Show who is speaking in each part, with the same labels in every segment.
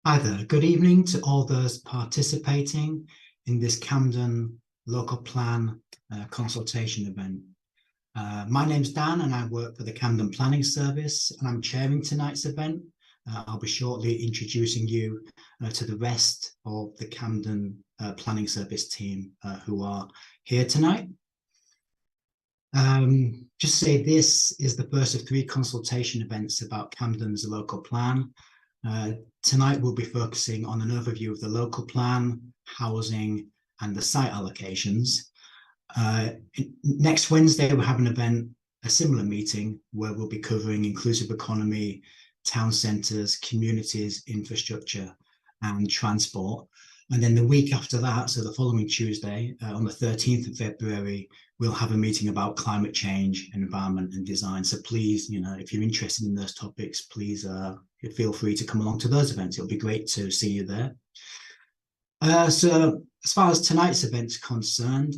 Speaker 1: Hi there. Good evening to all those participating in this Camden local plan consultation event. My name's Dan and I work for the Camden Planning Service and I'm chairing tonight's event. I'll be shortly introducing you to the rest of the Camden Planning Service team who are here tonight. Just say this is the first of 3 consultation events about Camden's local plan. Tonight we'll be focusing on an overview of the local plan, housing and the site allocations. Next Wednesday we'll have an event, a similar meeting, where we'll be covering inclusive economy, town centres, communities, infrastructure and transport. And then the week after that, so the following Tuesday, on the 13th of February, we'll have a meeting about climate change, environment and design. So please, if you're interested in those topics, please feel free to come along to those events. It'll be great to see you there. So as far as tonight's event's concerned,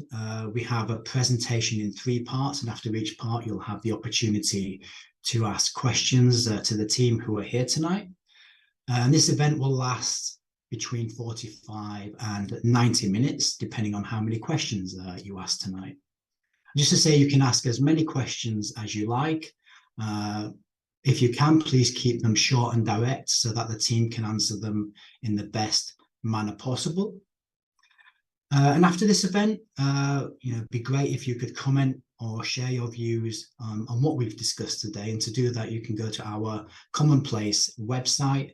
Speaker 1: we have a presentation in 3 parts, and after each part, you'll have the opportunity to ask questions to the team who are here tonight. And this event will last between 45 and 90 minutes, depending on how many questions you ask tonight. Just to say, you can ask as many questions as you like. If you can, please keep them short and direct so that the team can answer them in the best manner possible. And after this event, it'd be great if you could comment or share your views on what we've discussed today. And to do that, you can go to our Commonplace website.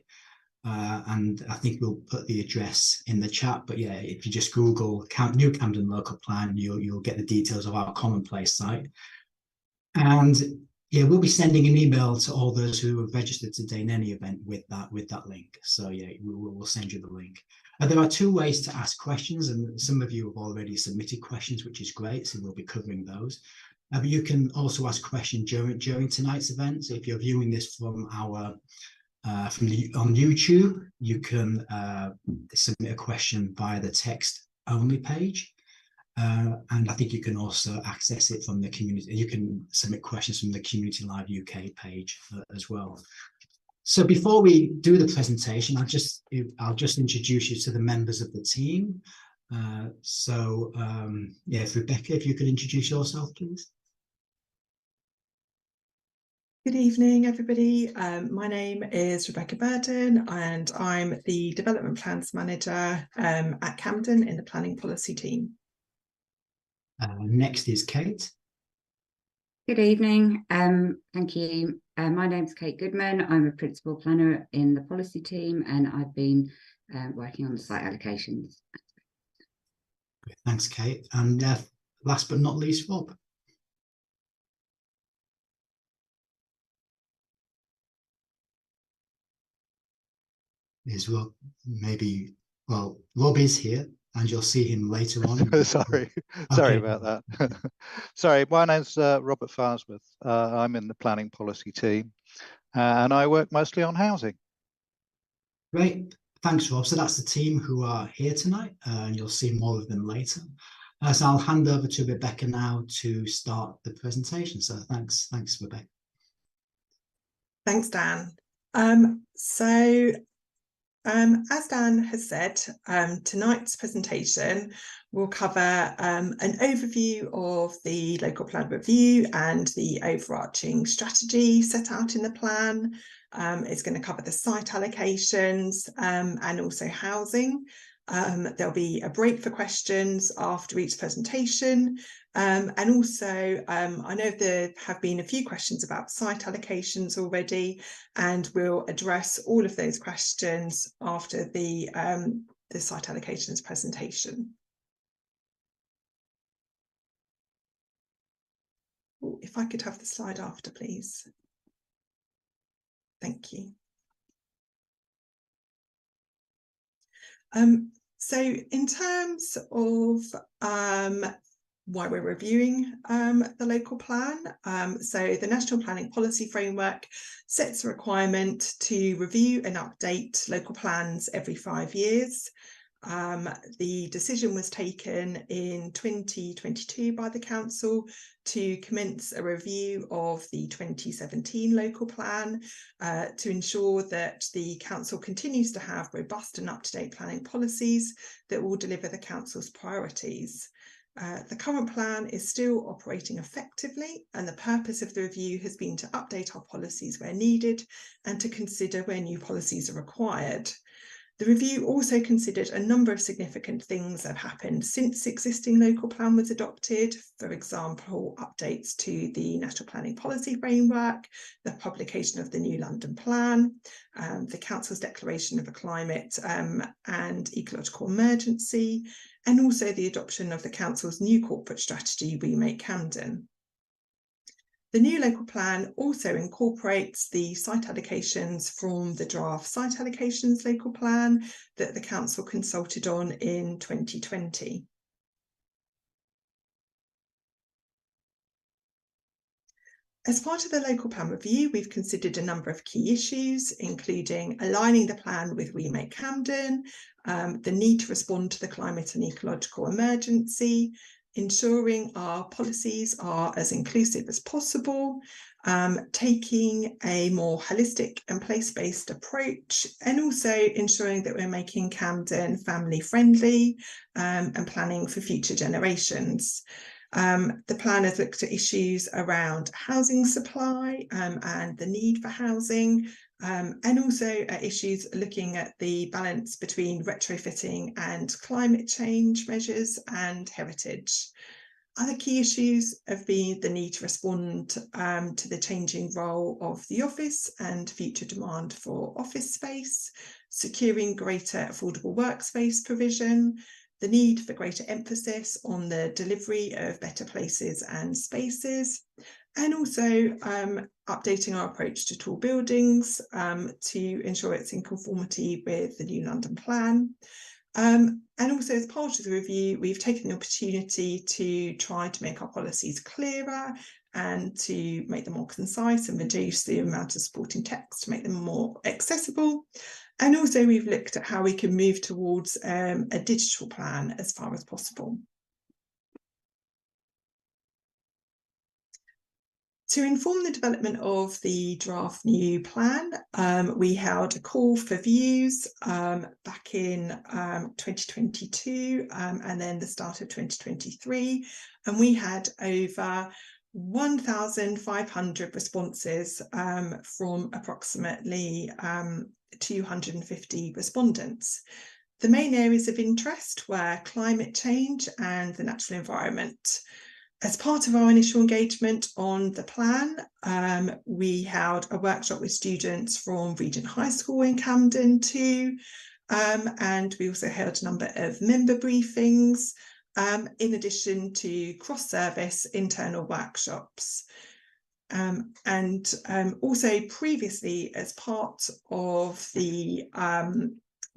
Speaker 1: And I think we'll put the address in the chat. But yeah, if you just Google New Camden Local Plan, you'll get the details of our Commonplace site. And yeah, we'll be sending an email to all those who have registered today in any event with that link. So yeah, we'll send you the link. There are 2 ways to ask questions, and some of you have already submitted questions, which is great. So we'll be covering those. But you can also ask questions during tonight's event. So if you're viewing this from our on YouTube, you can submit a question via the text only page. And I think you can also access it from the community. You can submit questions from the Community Live UK page as well. So before we do the presentation, I'll just introduce you to the members of the team. Yeah, Rebecca, if you could introduce yourself, please.
Speaker 2: Good evening, everybody. My name is Rebecca Burden and I'm the Development Plans Manager at Camden in the Planning Policy team.
Speaker 1: Next is Kate.
Speaker 3: Good evening. Thank you. My name's Kate Goodman. I'm a Principal Planner in the Policy team and I've been working on the site allocations.
Speaker 1: Thanks, Kate. And last but not least, Rob. Is Rob Rob is here and you'll see him later on.
Speaker 4: Sorry about that. Sorry, my name's Robert Farsworth. I'm in the Planning Policy team and I work mostly on housing.
Speaker 1: Great, thanks Rob. So that's the team who are here tonight and you'll see more of them later. So I'll hand over to Rebecca now to start the presentation. So thanks Rebecca.
Speaker 2: Thanks, Dan. As Dan has said, tonight's presentation will cover an overview of the local plan review and the overarching strategy set out in the plan. It's going to cover the site allocations and also housing. There'll be a break for questions after each presentation. And also, I know there have been a few questions about site allocations already, and we'll address all of those questions after the site allocations presentation. Ooh, if I could have the slide after, please. Thank you. So in terms of why we're reviewing the local plan, so the National Planning Policy Framework sets a requirement to review and update local plans every 5 years. the decision was taken in 2022 by the council to commence a review of the 2017 local plan to ensure that the council continues to have robust and up-to-date planning policies that will deliver the council's priorities. The current plan is still operating effectively, and the purpose of the review has been to update our policies where needed and to consider where new policies are required. The review also considered a number of significant things that have happened since the existing local plan was adopted. For example, updates to the National Planning Policy Framework, the publication of the new London Plan, the Council's declaration of a climate and ecological emergency, and also the adoption of the Council's new corporate strategy, Remake Camden. The new local plan also incorporates the site allocations from the draft site allocations local plan that the council consulted on in 2020. As part of the local plan review, we've considered a number of key issues, including aligning the plan with Remake Camden, the need to respond to the climate and ecological emergency, ensuring our policies are as inclusive as possible, taking a more holistic and place-based approach, and also ensuring that we're making Camden family-friendly and planning for future generations. The plan has looked at issues around housing supply and the need for housing, and also issues looking at the balance between retrofitting and climate change measures and heritage. Other key issues have been the need to respond to the changing role of the office and future demand for office space, securing greater affordable workspace provision, the need for greater emphasis on the delivery of better places and spaces, and also updating our approach to tall buildings to ensure it's in conformity with the new London Plan. And also, as part of the review, we've taken the opportunity to try to make our policies clearer and to make them more concise and reduce the amount of supporting text to make them more accessible. And also, we've looked at how we can move towards a digital plan as far as possible. To inform the development of the draft new plan, we held a call for views back in 2022 and then the start of 2023, and we had over 1,500 responses from approximately 250 respondents. The main areas of interest were climate change and the natural environment. As part of our initial engagement on the plan, we held a workshop with students from Regent High School in Camden too, and we also held a number of member briefings, in addition to cross-service internal workshops. And also previously, as part of the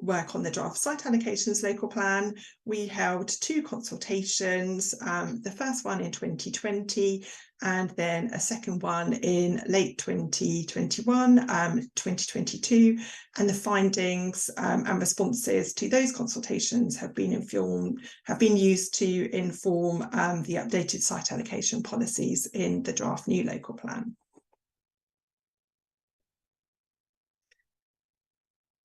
Speaker 2: work on the draft site allocations local plan, we held 2 consultations, the first one in 2020 and then a second one in late 2021, 2022, and the findings and responses to those consultations have been used to inform the updated site allocation policies in the draft new local plan.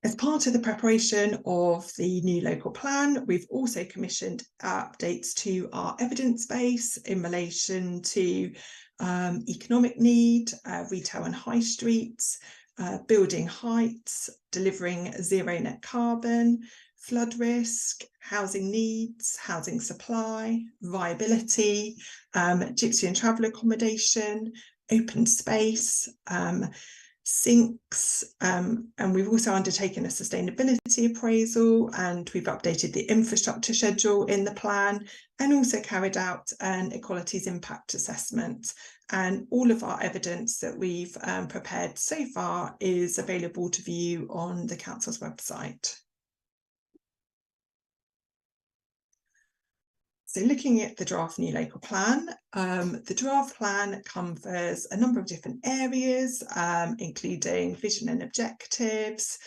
Speaker 2: As part of the preparation of the new local plan, we've also commissioned updates to our evidence base in relation to economic need, retail and high streets, building heights, delivering zero net carbon, flood risk, housing needs, housing supply, viability, gypsy and travel accommodation, open space, sinks, and we've also undertaken a sustainability appraisal, and we've updated the infrastructure schedule in the plan and also carried out an equalities impact assessment. And all of our evidence that we've prepared so far is available to view on the council's website. So looking at the draft new local plan, the draft plan covers a number of different areas, including vision and objectives,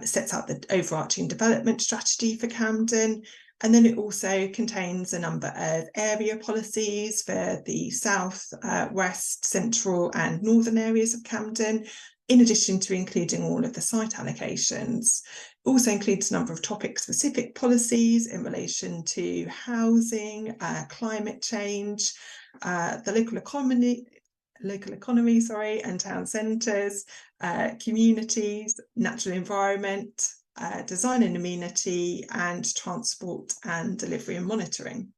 Speaker 2: sets out the overarching development strategy for Camden. And then it also contains a number of area policies for the south, west, central and northern areas of Camden, in addition to including all of the site allocations. It also includes a number of topic-specific policies in relation to housing, climate change, the local economy, and town centres, communities, natural environment, design and amenity, and transport and delivery and monitoring.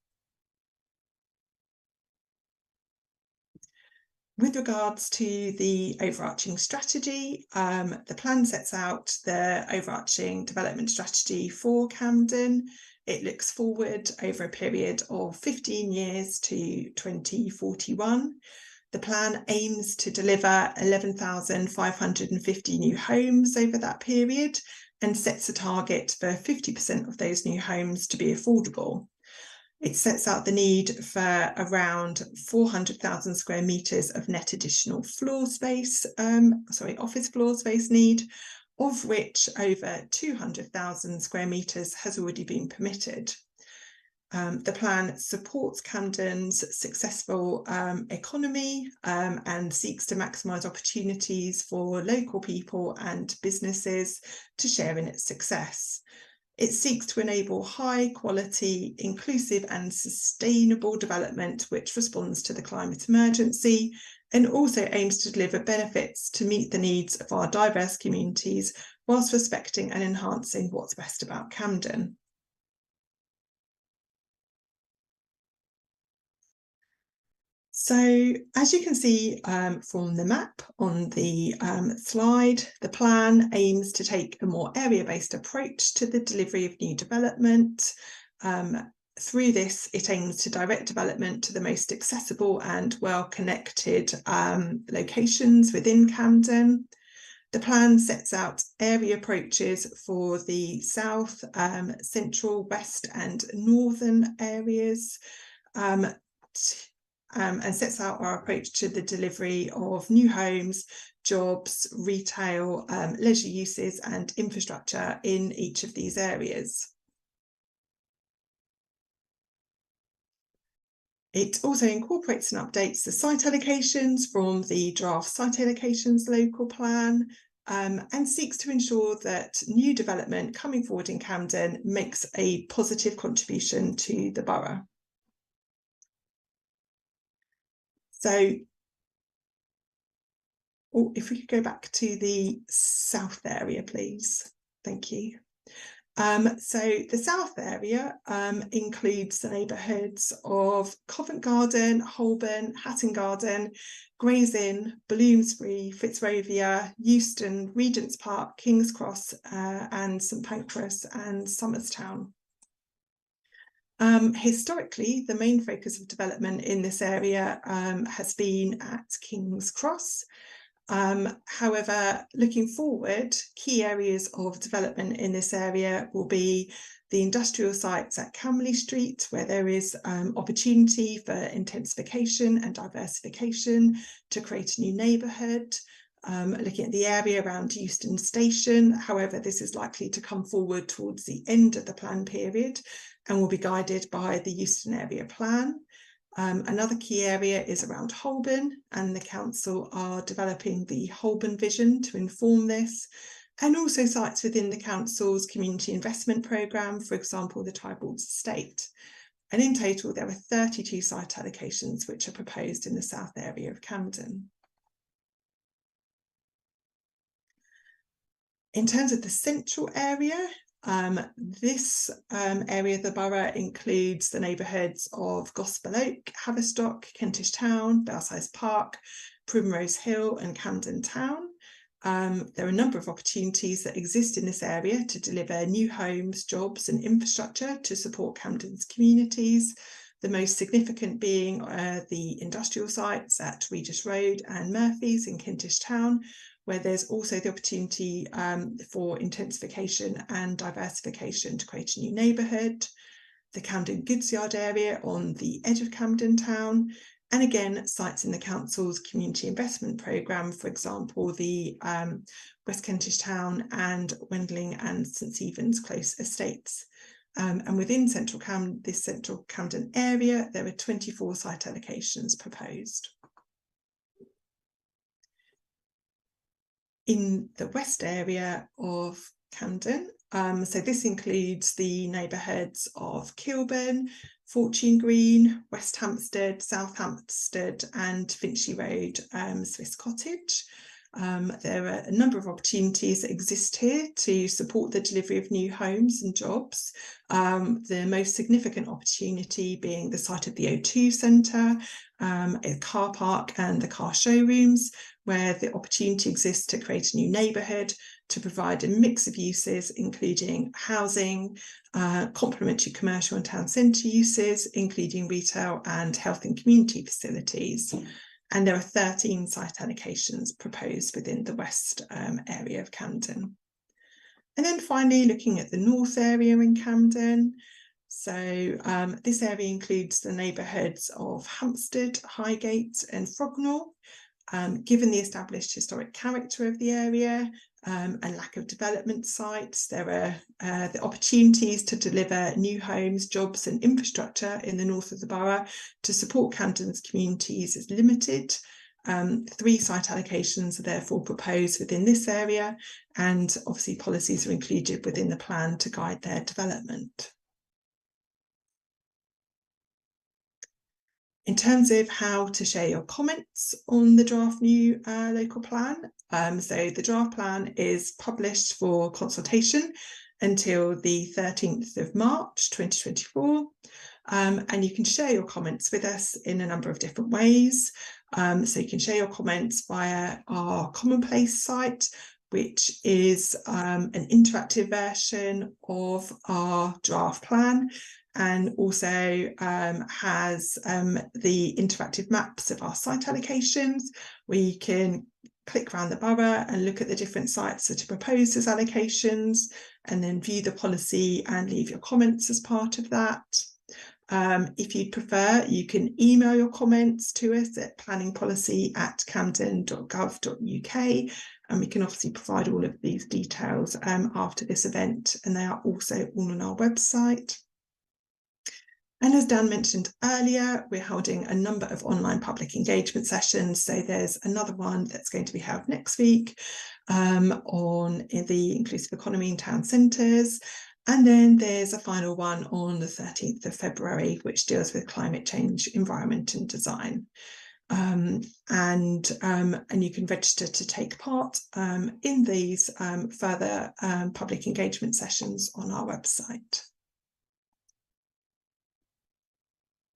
Speaker 2: With regards to the overarching strategy, the plan sets out the overarching development strategy for Camden. It looks forward over a period of 15 years to 2041. The plan aims to deliver 11,550 new homes over that period and sets a target for 50% of those new homes to be affordable. It sets out the need for around 400,000 square metres of net additional office floor space need, of which over 200,000 square metres has already been permitted. The plan supports Camden's successful economy and seeks to maximise opportunities for local people and businesses to share in its success. It seeks to enable high quality, inclusive and sustainable development which responds to the climate emergency, and also aims to deliver benefits to meet the needs of our diverse communities whilst respecting and enhancing what's best about Camden. So, as you can see from the map on the slide, the plan aims to take a more area-based approach to the delivery of new development. Through this, it aims to direct development to the most accessible and well-connected locations within Camden. The plan sets out area approaches for the south, central, west and northern areas, and sets out our approach to the delivery of new homes, jobs, retail, leisure uses and infrastructure in each of these areas. It also incorporates and updates the site allocations from the draft site allocations local plan, and seeks to ensure that new development coming forward in Camden makes a positive contribution to the borough. So, if we could go back to the south area, please. Thank you. So the south area includes the neighbourhoods of Covent Garden, Holborn, Hatton Garden, Gray's Inn, Bloomsbury, Fitzrovia, Euston, Regent's Park, King's Cross, and St Pancras and Somerstown. Historically, the main focus of development in this area has been at King's Cross. However, looking forward, key areas of development in this area will be the industrial sites at Camley Street, where there is opportunity for intensification and diversification to create a new neighbourhood. Looking at the area around Euston Station, however, this is likely to come forward towards the end of the plan period and will be guided by the Euston Area Plan. Another key area is around Holborn, and the council are developing the Holborn vision to inform this, and also sites within the council's community investment programme, for example, the Tybalds Estate. And in total, there are 32 site allocations which are proposed in the south area of Camden. In terms of the central area, this area of the borough includes the neighbourhoods of Gospel Oak, Haverstock, Kentish Town, Belsize Park, Primrose Hill and Camden Town. There are a number of opportunities that exist in this area to deliver new homes, jobs and infrastructure to support Camden's communities, the most significant being the industrial sites at Regis Road and Murphy's in Kentish Town, where there's also the opportunity for intensification and diversification to create a new neighbourhood. The Camden Goods Yard area on the edge of Camden Town, And again, sites in the council's community investment programme, for example, the West Kentish Town and Wendling and St Stephen's Close estates. And within this central Camden area, there are 24 site allocations proposed. In the west area of Camden, so this includes the neighbourhoods of Kilburn, Fortune Green, West Hampstead, South Hampstead and Finchley Road, Swiss Cottage. There are a number of opportunities that exist here to support the delivery of new homes and jobs. The most significant opportunity being the site of the O2 Centre, a car park and the car showrooms, where the opportunity exists to create a new neighbourhood to provide a mix of uses, including housing, complementary commercial and town centre uses, including retail and health and community facilities. And there are 13 site allocations proposed within the west area of Camden. And then finally, looking at the north area in Camden. So this area includes the neighbourhoods of Hampstead, Highgate and Frognall. Given the established historic character of the area and lack of development sites, there are the opportunities to deliver new homes, jobs and infrastructure in the north of the borough to support Camden's communities is limited. 3 site allocations are therefore proposed within this area, and obviously policies are included within the plan to guide their development. In terms of how to share your comments on the draft new local plan, so the draft plan is published for consultation until the 13th of March 2024, and you can share your comments with us in a number of different ways. So you can share your comments via our Commonplace site, which is an interactive version of our draft plan, and also has the interactive maps of our site allocations, where you can click around the borough and look at the different sites that are proposed as allocations, and then view the policy and leave your comments as part of that. If you'd prefer, you can email your comments to us at planningpolicy@camden.gov.uk, and we can obviously provide all of these details after this event, and they are also all on our website. And as Dan mentioned earlier, we're holding a number of online public engagement sessions. So there's another one that's going to be held next week on the inclusive economy in town centres. And then there's a final one on the 13th of February, which deals with climate change, environment and design. And you can register to take part in these further public engagement sessions on our website.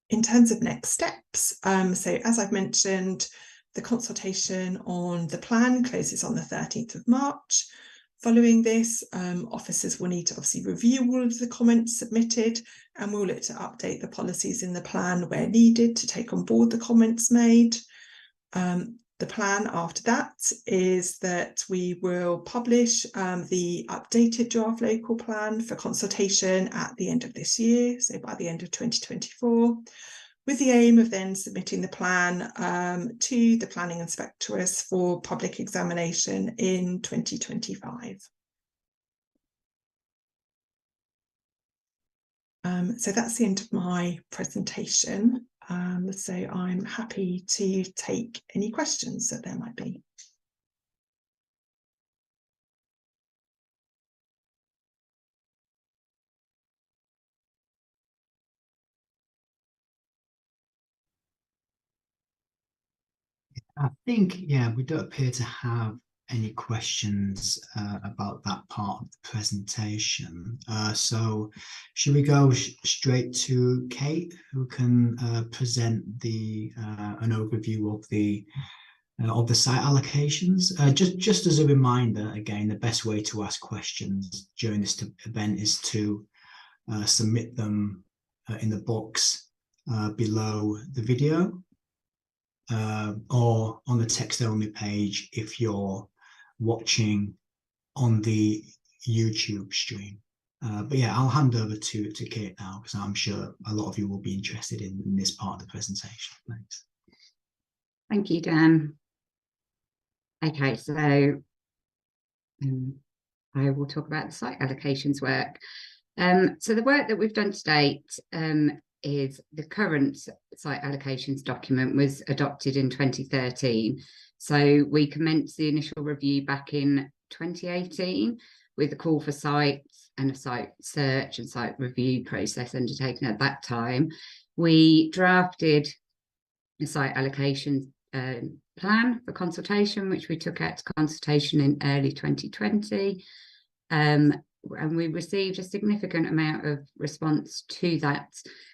Speaker 2: In terms of next steps, so as I've mentioned, the consultation on the plan closes on the 13th of March. Following this, officers will need to obviously review all of the comments submitted, and we'll look to update the policies in the plan where needed to take on board the comments made. The plan after that is that we will publish the updated draft local plan for consultation at the end of this year, so by the end of 2024, with the aim of then submitting the plan to the planning inspectorate for public examination in 2025. So that's the end of my presentation. So I'm happy to take any questions that there might be.
Speaker 1: I think, yeah, we don't appear to have any questions about that part of the presentation. So should we go straight to Kate, who can present an overview of the site allocations? Just as a reminder, again, the best way to ask questions during this event is to submit them in the box below the video, or on the text-only page if you're watching on the YouTube stream. But yeah, I'll hand over to Kate now, because I'm sure a lot of you will be interested in this part of the presentation. Thanks.
Speaker 3: Thank you, Dan. Okay, so I will talk about the site allocations work. So the work that we've done to date is the current site allocations document was adopted in 2013. So we commenced the initial review back in 2018 with a call for sites and a site search and site review process undertaken at that time. We drafted a site allocation plan for consultation, which we took out to consultation in early 2020. And we received a significant amount of response to that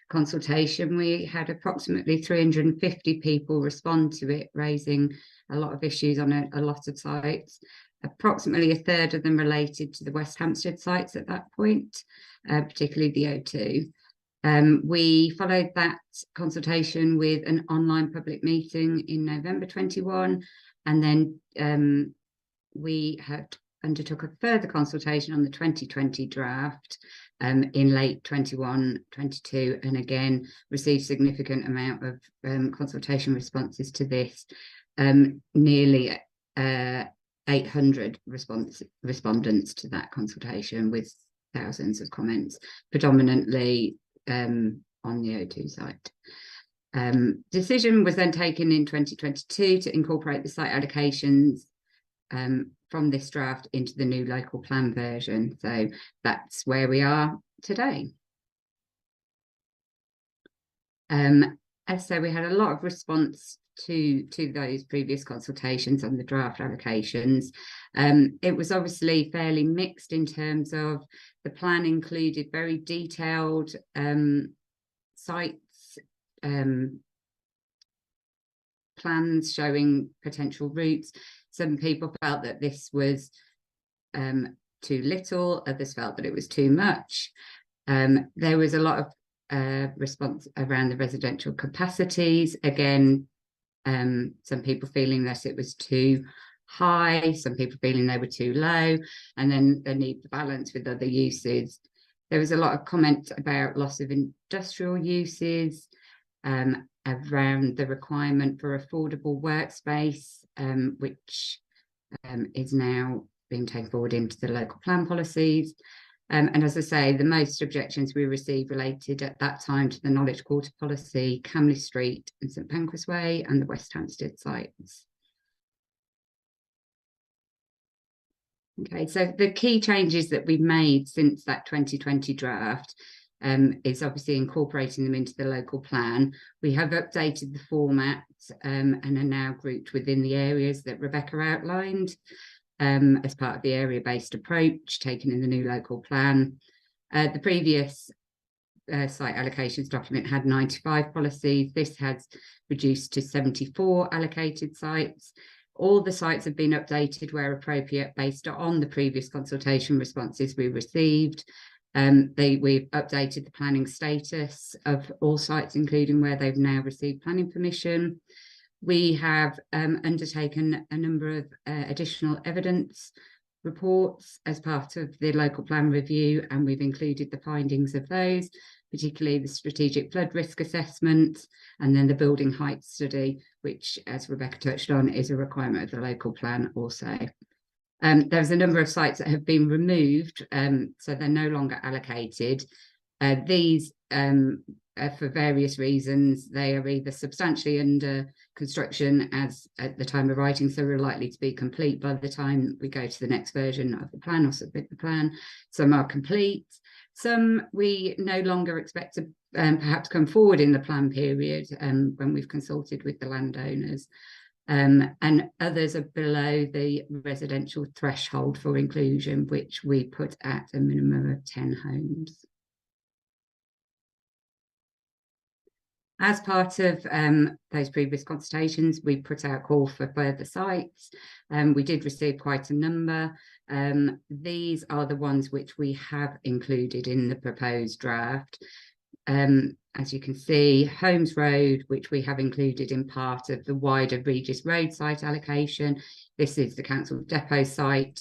Speaker 3: consultation. We had approximately 350 people respond to it, raising a lot of issues on a lot of sites. Approximately a third of them related to the West Hampstead sites at that point, particularly the O2. We followed that consultation with an online public meeting in November 21, and then we had undertook a further consultation on the 2020 draft in late 21-22, and again received significant amount of consultation responses to this, nearly 800 respondents to that consultation with thousands of comments, predominantly on the O2 site. Decision was then taken in 2022 to incorporate the site allocations from this draft into the new local plan version. So that's where we are today. As I say, we had a lot of response to those previous consultations on the draft allocations. It was obviously fairly mixed in terms of the plan included very detailed sites, plans showing potential routes. Some people felt that this was too little, others felt that it was too much. There was a lot of response around the residential capacities. Again, some people feeling that it was too high, some people feeling they were too low, and then the need for balance with other uses. There was a lot of comment about loss of industrial uses, around the requirement for affordable workspace, which is now being taken forward into the local plan policies. And as I say, the most objections we received related at that time to the Knowledge Quarter policy, Camley Street and St Pancras Way, and the West Hampstead sites. Okay, so the key changes that we've made since that 2020 draft is obviously incorporating them into the local plan. We have updated the format and are now grouped within the areas that Rebecca outlined as part of the area-based approach taken in the new local plan. The previous site allocations document had 95 policies. This has reduced to 74 allocated sites. All the sites have been updated where appropriate based on the previous consultation responses we received. We've updated the planning status of all sites, including where they've now received planning permission. We have undertaken a number of additional evidence reports as part of the local plan review, and we've included the findings of those, particularly the strategic flood risk assessment, and then the building height study, which, as Rebecca touched on, is a requirement of the local plan also. There's a number of sites that have been removed, so they're no longer allocated. These, for various reasons, they are either substantially under construction as at the time of writing, so we're likely to be complete by the time we go to the next version of the plan or submit the plan. Some are complete. Some we no longer expect to perhaps come forward in the plan period when we've consulted with the landowners. And others are below the residential threshold for inclusion, which we put at a minimum of 10 homes. As part of those previous consultations, we put out a call for further sites. We did receive quite a number. These are the ones which we have included in the proposed draft. As you can see, Holmes Road, which we have included in part of the wider Regis Road site allocation. This is the council depot site.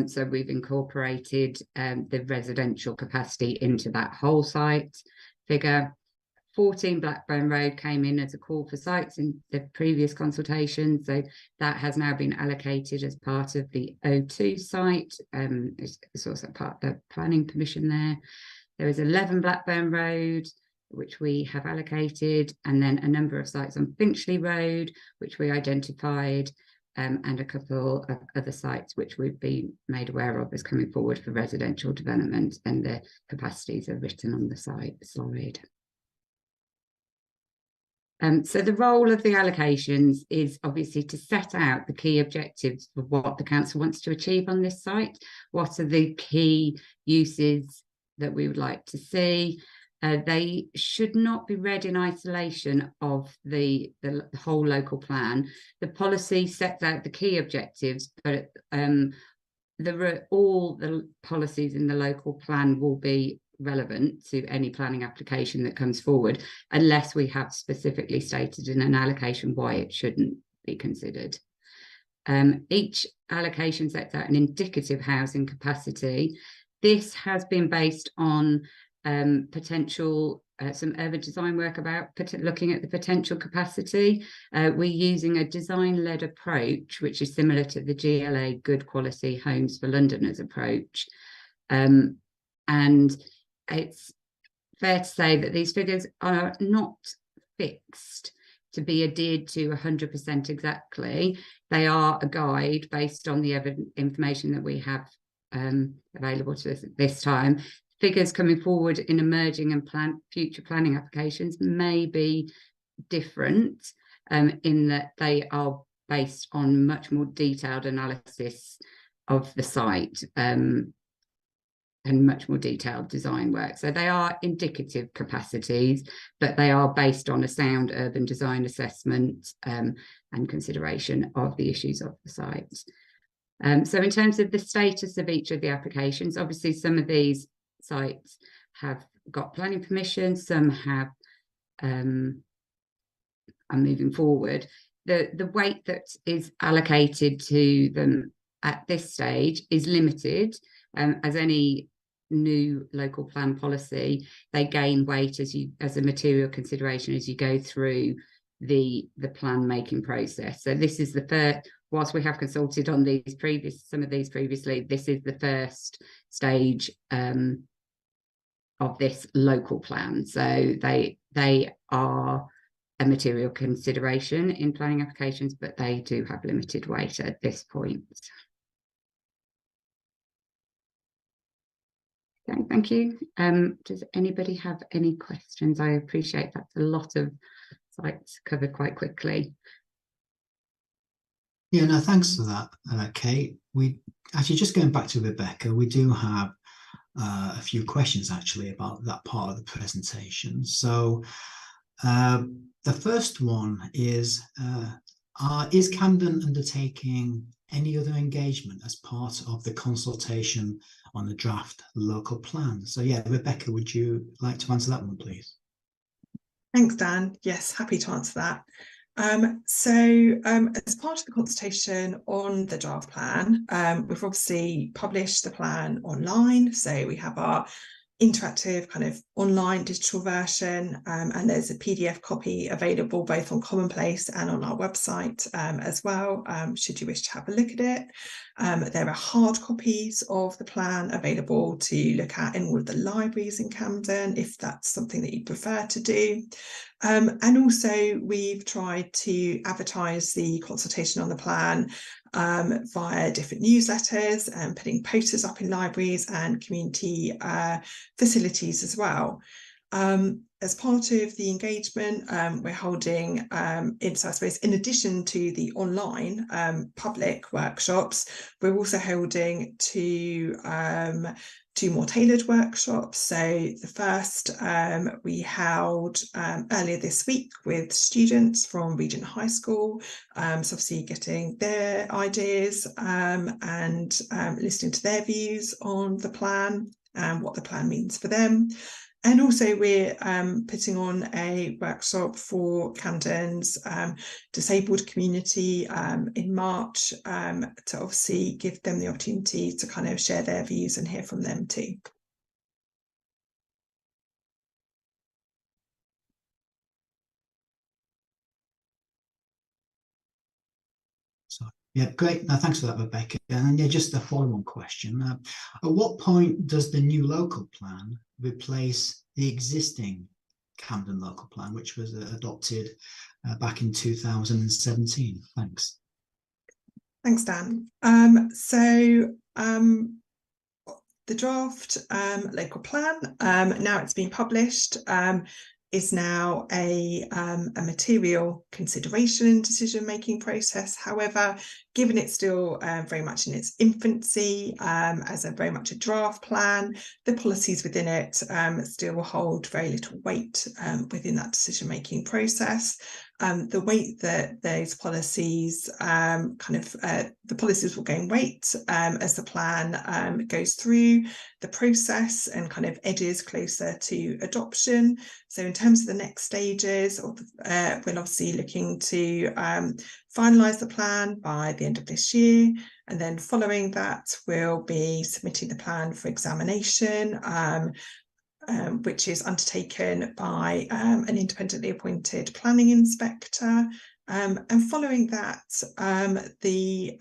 Speaker 3: So we've incorporated the residential capacity into that whole site figure. 14 Blackburn Road came in as a call for sites in the previous consultation, so that has now been allocated as part of the O2 site. It's also part of the planning permission there. There is 11 Blackburn Road, which we have allocated, and then a number of sites on Finchley Road, which we identified, and a couple of other sites which we've been made aware of as coming forward for residential development, and the capacities are written on the slide. So the role of the allocations is obviously to set out the key objectives of what the council wants to achieve on this site. What are the key uses that we would like to see? They should not be read in isolation of the whole local plan. The policy sets out the key objectives, but all the policies in the local plan will be relevant to any planning application that comes forward, unless we have specifically stated in an allocation why it shouldn't be considered. Each allocation sets out an indicative housing capacity. This has been based on potential some urban design work about looking at the potential capacity. We're using a design-led approach, which is similar to the GLA Good Quality Homes for Londoners approach. And it's fair to say that these figures are not fixed to be adhered to 100% exactly. They are a guide based on the information that we have available to us at this time. Figures coming forward in emerging and future planning applications may be different in that they are based on much more detailed analysis of the site and much more detailed design work. So they are indicative capacities, but they are based on a sound urban design assessment and consideration of the issues of the site. So in terms of the status of each of the applications, obviously some of these sites have got planning permission, some have are moving forward. The weight that is allocated to them at this stage is limited. As any new local plan policy, they gain weight as a material consideration as you go through the plan making process. So this is the first, whilst we have consulted on some of these previously, this is the first stage of this local plan. So they are a material consideration in planning applications, but they do have limited weight at this point. Okay, thank you. Does anybody have any questions? I appreciate that's a lot of sites covered quite quickly.
Speaker 1: Yeah, no, thanks for that, Kate. We actually, just going back to Rebecca, we do have a few questions actually about that part of the presentation. So the first one is Camden undertaking any other engagement as part of the consultation on the draft local plan? So yeah, Rebecca, would you like to answer that one, please?
Speaker 2: Thanks, Dan. Yes, happy to answer that. As part of the consultation on the draft plan, we've obviously published the plan online. So we have our interactive kind of online digital version, and there's a PDF copy available both on Commonplace and on our website as well, should you wish to have a look at it. There are hard copies of the plan available to look at in all of the libraries in Camden, if that's something that you prefer to do. And also we've tried to advertise the consultation on the plan via different newsletters and putting posters up in libraries and community facilities as well. As part of the engagement, we're holding, so I suppose in addition to the online public workshops, we're also holding two more tailored workshops. So the first we held earlier this week with students from Regent High School, so obviously getting their ideas and listening to their views on the plan and what the plan means for them. And also we're putting on a workshop for Camden's disabled community in March to obviously give them the opportunity to kind of share their views and hear from them too.
Speaker 1: Yeah, great. No, thanks for that, Rebecca. And yeah, just a follow-on question. At what point does the new local plan replace the existing Camden local plan, which was adopted back in 2017? Thanks.
Speaker 2: Thanks, Dan. The draft local plan, now it's been published, is now a material consideration in decision-making process. However, given it's still very much in its infancy, as very much a draft plan, the policies within it still hold very little weight within that decision-making process. The weight that those policies the policies will gain weight as the plan goes through the process and kind of edges closer to adoption. So in terms of the next stages, we're obviously looking to finalise the plan by the end of this year. And then following that, we'll be submitting the plan for examination, which is undertaken by an independently appointed planning inspector. And following that, the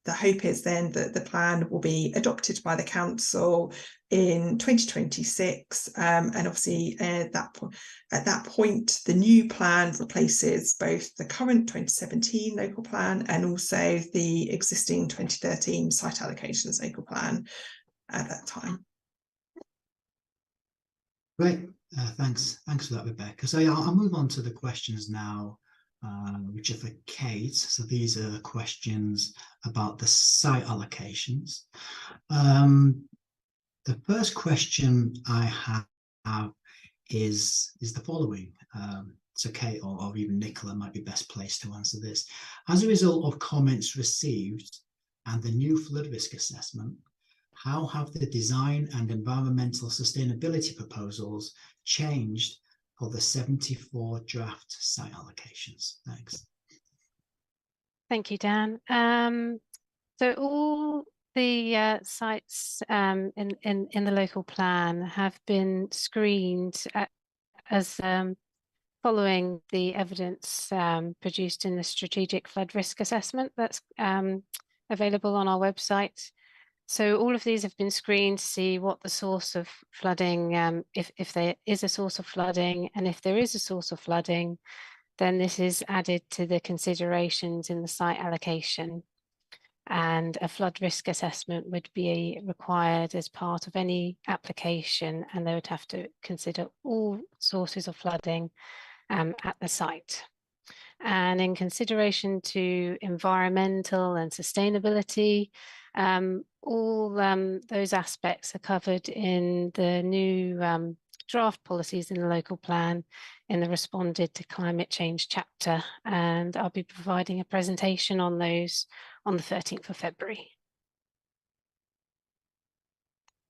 Speaker 2: hope is then that the plan will be adopted by the council in 2026. And obviously at that point, the new plan replaces both the current 2017 local plan and also the existing 2013 site allocations local plan at that time.
Speaker 1: Great. Thanks for that, Rebecca. So yeah, I'll move on to the questions now, which are for Kate. So these are questions about the site allocations. The first question I have is the following. So Kate or even Nicola might be best placed to answer this. As a result of comments received and the new flood risk assessment, how have the design and environmental sustainability proposals changed for the 74 draft site allocations? Thanks.
Speaker 5: Thank you, Dan. So all the sites in the local plan have been screened as following the evidence produced in the strategic flood risk assessment that's available on our website. So all of these have been screened to see what the source of flooding, if there is a source of flooding, and if there is a source of flooding, then this is added to the considerations in the site allocation. And a flood risk assessment would be required as part of any application, and they would have to consider all sources of flooding at the site. And in consideration to environmental and sustainability, all those aspects are covered in the new draft policies in the local plan in the Responded to Climate Change chapter, and I'll be providing a presentation on those on the 13th of February.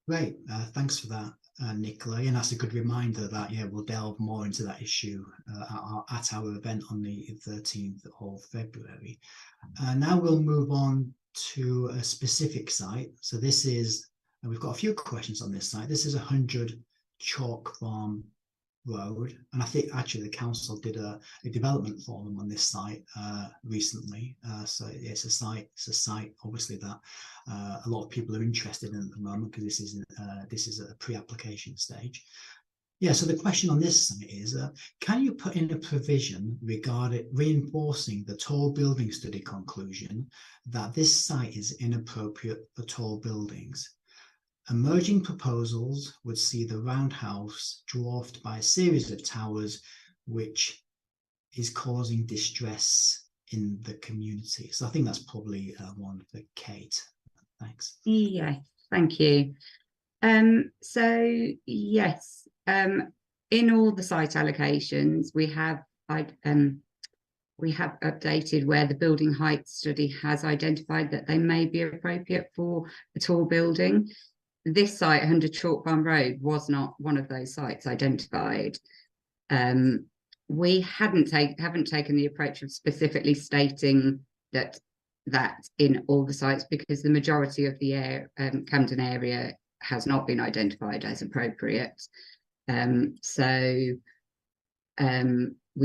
Speaker 1: Great, thanks for that, Nicola. And that's a good reminder that, yeah, we'll delve more into that issue at our event on the 13th of February. Now we'll move on to a specific site. So this is, and we've got a few questions on this site. This is 100 Chalk Farm Road, and I think actually the council did a development forum on this site recently. So it's a site obviously that a lot of people are interested in at the moment, because this is a pre-application stage. Yeah, so the question on this site is, can you put in a provision regarding reinforcing the tall building study conclusion that this site is inappropriate for tall buildings? Emerging proposals would see the roundhouse dwarfed by a series of towers, which is causing distress in the community. So I think that's probably one for Kate. Thanks.
Speaker 3: Yeah, thank you. So yes, in all the site allocations, we have updated where the building height study has identified that they may be appropriate for a tall building. This site, 100 Chalk Farm Road, was not one of those sites identified. We haven't taken the approach of specifically stating that in all the sites, because the majority of the Camden area has not been identified as appropriate. We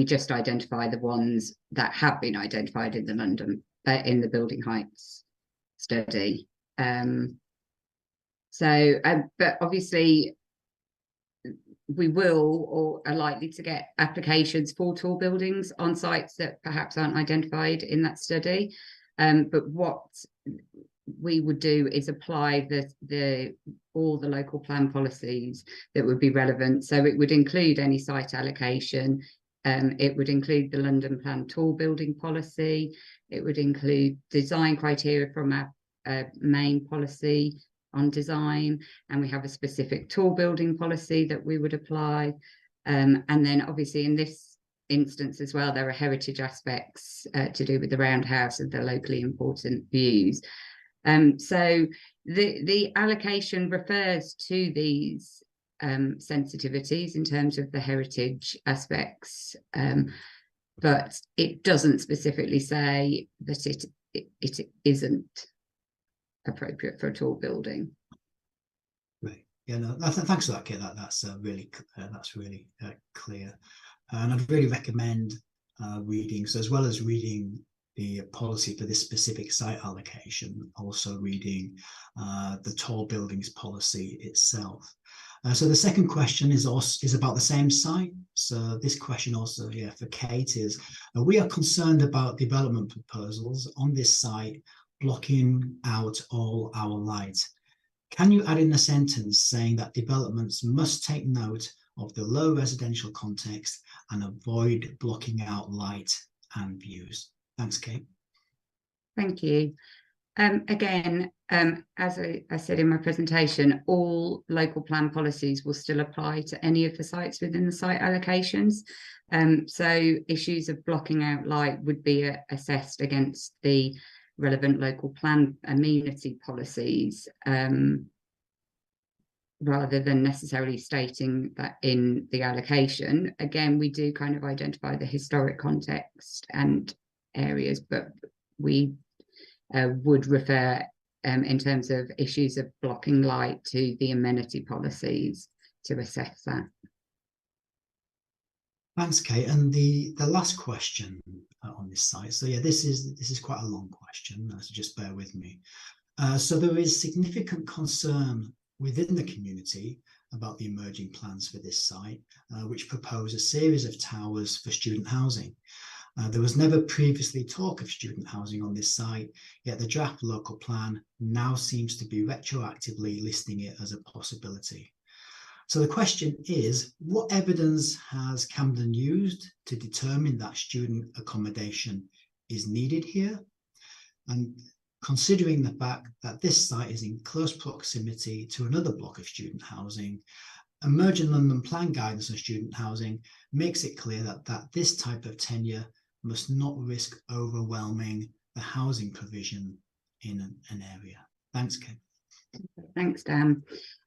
Speaker 3: just identify the ones that have been identified in the London in the building heights study. But obviously we will or are likely to get applications for tall buildings on sites that perhaps aren't identified in that study. But what we would do is apply all the local plan policies that would be relevant. So it would include any site allocation. It would include the London Plan tall building policy. It would include design criteria from our main policy on design, and we have a specific tall building policy that we would apply. And then obviously in this instance as well, there are heritage aspects to do with the roundhouse and the locally important views. So the allocation refers to these sensitivities in terms of the heritage aspects, but it doesn't specifically say that it isn't appropriate for a tall building.
Speaker 1: Right. Yeah. No. Thanks for that, Kate. That's really clear. And I'd really recommend reading. So as well as reading the policy for this specific site allocation, also reading the tall buildings policy itself. So the second question is about the same site. So this question also, for Kate is, we are concerned about development proposals on this site blocking out all our light. Can you add in a sentence saying that developments must take note of the low residential context and avoid blocking out light and views? Thanks, Kate.
Speaker 3: Thank you. Again, as I said in my presentation, all local plan policies will still apply to any of the sites within the site allocations. So issues of blocking out light would be assessed against the relevant local plan amenity policies, rather than necessarily stating that in the allocation. Again, we do kind of identify the historic context and areas, but we would refer in terms of issues of blocking light to the amenity policies to assess that.
Speaker 1: Thanks, Kate. And the last question on this site. So yeah, this is quite a long question, so just bear with me. So there is significant concern within the community about the emerging plans for this site, which propose a series of towers for student housing. There was never previously talk of student housing on this site, yet the draft local plan now seems to be retroactively listing it as a possibility. So the question is, what evidence has Camden used to determine that student accommodation is needed here? And considering the fact that this site is in close proximity to another block of student housing, emerging London Plan guidance on student housing makes it clear that this type of tenure must not risk overwhelming the housing provision in an area. Thanks, Kate.
Speaker 3: Thanks, Dan.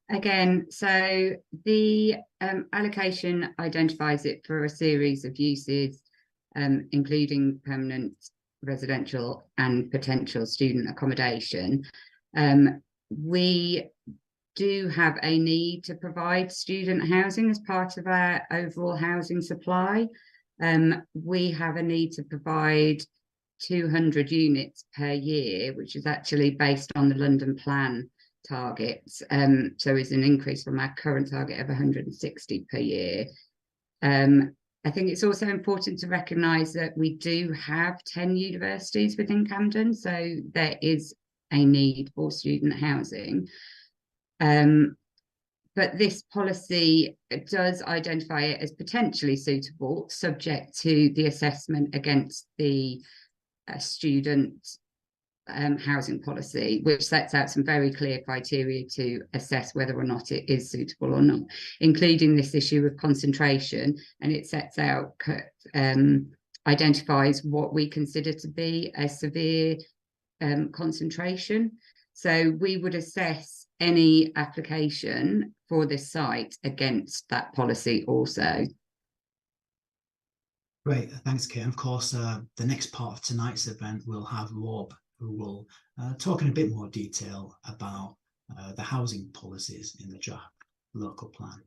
Speaker 3: Again, so the allocation identifies it for a series of uses, including permanent residential and potential student accommodation. We do have a need to provide student housing as part of our overall housing supply. We have a need to provide 200 units per year, which is actually based on the London Plan targets. So it's an increase from our current target of 160 per year. I think it's also important to recognise that we do have 10 universities within Camden, so there is a need for student housing. But this policy does identify it as potentially suitable, subject to the assessment against the student housing policy, which sets out some very clear criteria to assess whether or not it is suitable or not, including this issue of concentration. And it sets out, identifies what we consider to be a severe concentration. So we would assess any application for this site against that policy also.
Speaker 1: Great, thanks, Kate. And of course, the next part of tonight's event will have Rob, who will talk in a bit more detail about the housing policies in the draft local plan.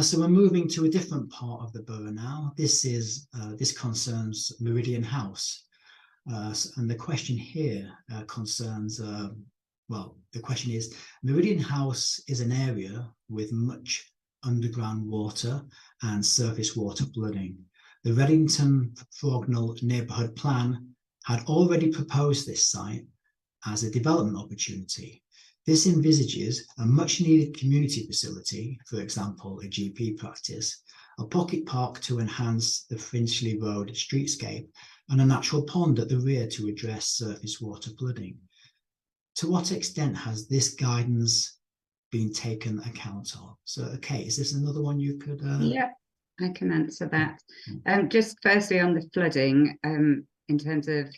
Speaker 1: So we're moving to a different part of the borough now. This concerns Meridian House. And the question here concerns, well, the question is, Meridian House is an area with much underground water and surface water flooding. The Reddington Frognall Neighbourhood Plan had already proposed this site as a development opportunity. This envisages a much needed community facility, for example, a GP practice, a pocket park to enhance the Finchley Road streetscape, and a natural pond at the rear to address surface water flooding. To what extent has this guidance been taken account of? So, Kate, is this another one you could?
Speaker 3: Yeah, I can answer that. Just firstly on the flooding, in terms of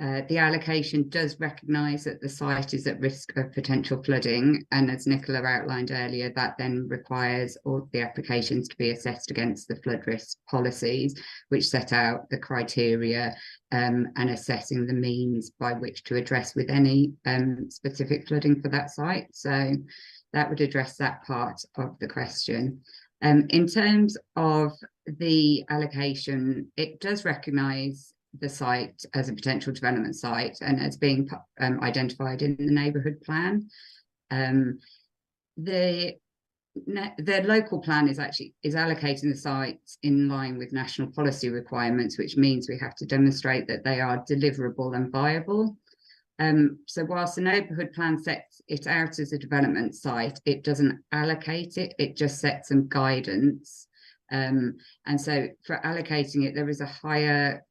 Speaker 3: the allocation does recognise that the site is at risk of potential flooding, and as Nicola outlined earlier, that then requires all the applications to be assessed against the flood risk policies, which set out the criteria and assessing the means by which to address with any specific flooding for that site. So that would address that part of the question. In terms of the allocation, it does recognise the site as a potential development site and as being identified in the neighbourhood plan. The local plan is allocating the sites in line with national policy requirements, which means we have to demonstrate that they are deliverable and viable. So whilst the neighbourhood plan sets it out as a development site, it doesn't allocate it, it just sets some guidance. And so for allocating it, there is a higher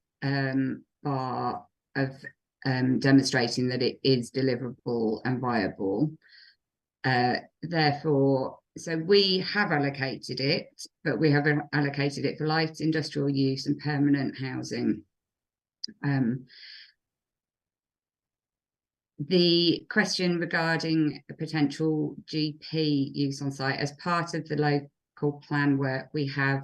Speaker 3: bar of demonstrating that it is deliverable and viable. Therefore, so we have allocated it, but we have allocated it for light industrial use and permanent housing. The question regarding a potential GP use on site, as part of the local plan work, we have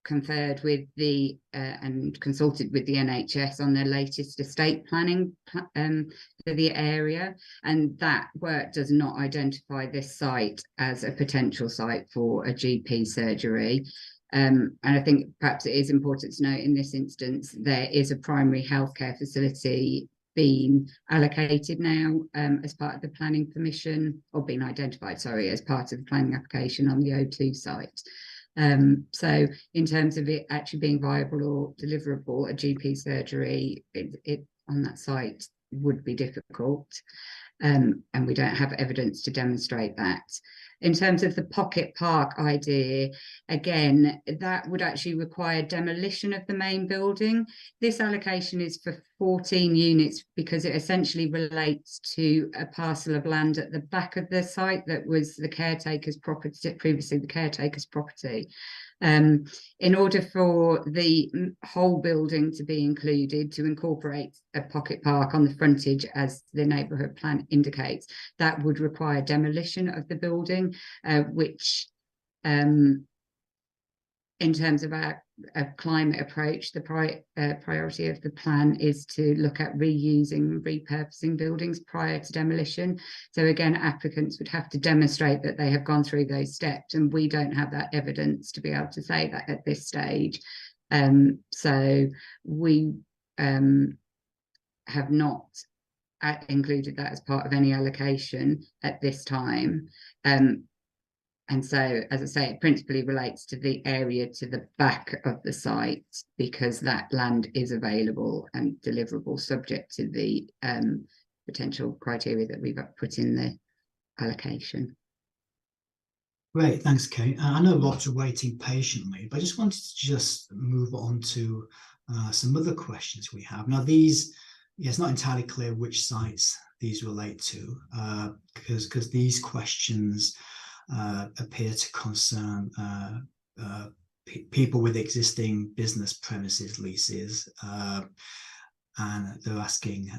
Speaker 3: conferred with the and consulted with the NHS on their latest estate planning for the area, and that work does not identify this site as a potential site for a GP surgery. And I think perhaps it is important to note in this instance there is a primary healthcare facility being allocated now as part of the planning permission, or being identified, sorry, as part of the planning application on the O2 site. So in terms of it actually being viable or deliverable, a GP surgery it on that site would be difficult, and we don't have evidence to demonstrate that. In terms of the pocket park idea, again, that would actually require demolition of the main building. This allocation is for 14 units because it essentially relates to a parcel of land at the back of the site that was the caretaker's property, previously the caretaker's property. In order for the whole building to be included, to incorporate a pocket park on the frontage as the neighbourhood plan indicates, that would require demolition of the building, which in terms of our climate approach, the priority of the plan is to look at reusing and repurposing buildings prior to demolition. So again, applicants would have to demonstrate that they have gone through those steps, and we don't have that evidence to be able to say that at this stage. So we have not included that as part of any allocation at this time. And so, as I say, it principally relates to the area to the back of the site, because that land is available and deliverable subject to the potential criteria that we've put in the allocation.
Speaker 1: Great, thanks, Kate. I know lots are waiting patiently, but I just wanted to just move on to some other questions we have. Now, these, it's not entirely clear which sites these relate to, because these questions appear to concern people with existing business premises leases, and they're asking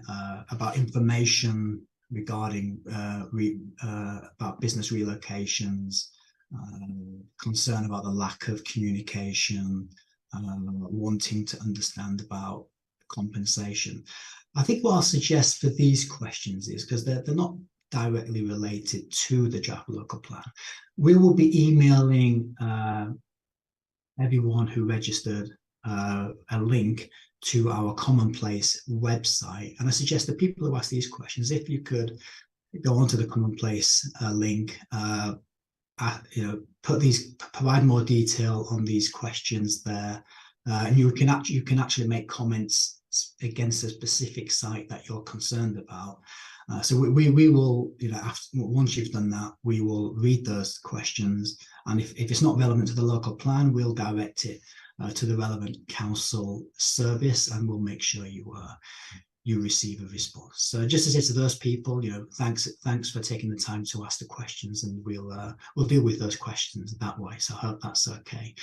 Speaker 1: about information regarding about business relocations, concern about the lack of communication, wanting to understand about compensation. I think what I'll suggest for these questions is, because they're not directly related to the draft local plan, we will be emailing everyone who registered a link to our Commonplace website. And I suggest that people who ask these questions, if you could go onto the Commonplace link, provide more detail on these questions there, and you can actually make comments against a specific site that you're concerned about. So we will, once you've done that, we will read those questions, and if it's not relevant to the local plan, we'll direct it to the relevant council service, and we'll make sure you receive a response. So just to say to those people, thanks for taking the time to ask the questions, and we'll deal with those questions that way. So I hope that's okay.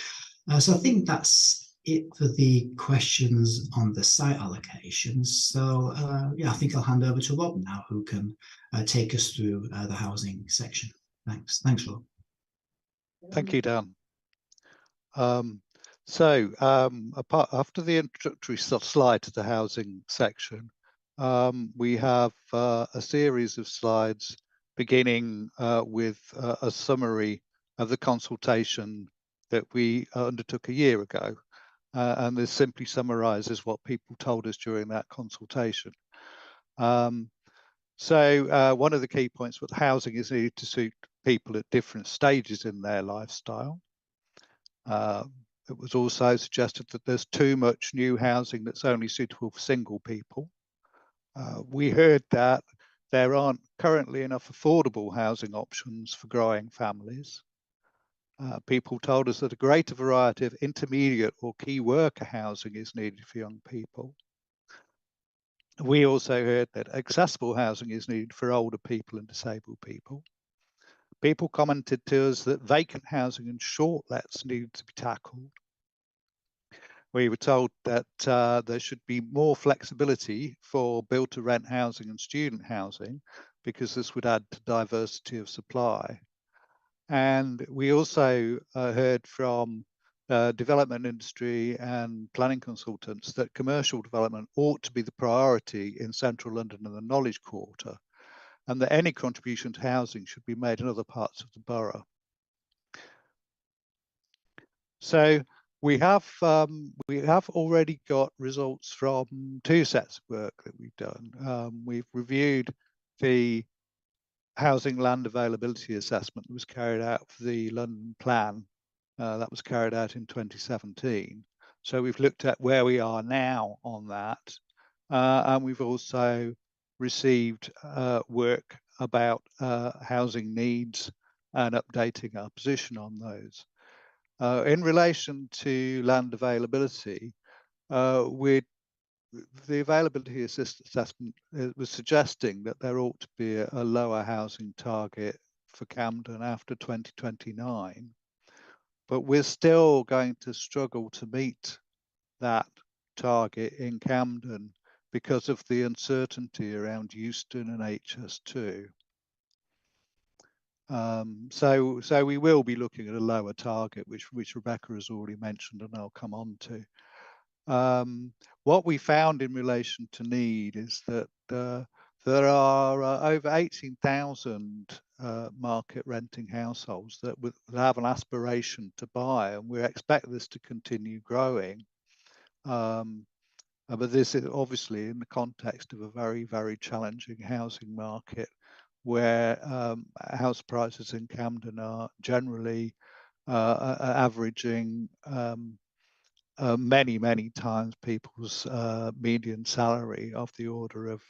Speaker 1: So I think that's it for the questions on the site allocations. So I think I'll hand over to Rob now, who can take us through the housing section. Thanks, Rob.
Speaker 4: Thank you, Dan. After the introductory slide to the housing section, we have a series of slides beginning with a summary of the consultation that we undertook a year ago. And this simply summarizes what people told us during that consultation. One of the key points was housing is needed to suit people at different stages in their lifestyle. It was also suggested that there's too much new housing that's only suitable for single people. We heard that there aren't currently enough affordable housing options for growing families. People told us that a greater variety of intermediate or key worker housing is needed for young people. We also heard that accessible housing is needed for older people and disabled people. People commented to us that vacant housing and short lets needed to be tackled. We were told that there should be more flexibility for build-to-rent housing and student housing, because this would add to diversity of supply. And we also heard from development industry and planning consultants that commercial development ought to be the priority in central London and the Knowledge Quarter, and that any contribution to housing should be made in other parts of the borough. So we have already got results from two sets of work that we've done. We've reviewed the housing land availability assessment that was carried out for the London plan. That was carried out in 2017. So we've looked at where we are now on that. And we've also received work about housing needs and updating our position on those. In relation to land availability, the availability assessment was suggesting that there ought to be a lower housing target for Camden after 2029, but we're still going to struggle to meet that target in Camden because of the uncertainty around Euston and HS2. So we will be looking at a lower target, which Rebecca has already mentioned, and I'll come on to. What we found in relation to need is that there are over 18,000 market renting households that have an aspiration to buy, and we expect this to continue growing. But this is obviously in the context of a very, very challenging housing market, where house prices in Camden are generally averaging many times people's median salary of the order of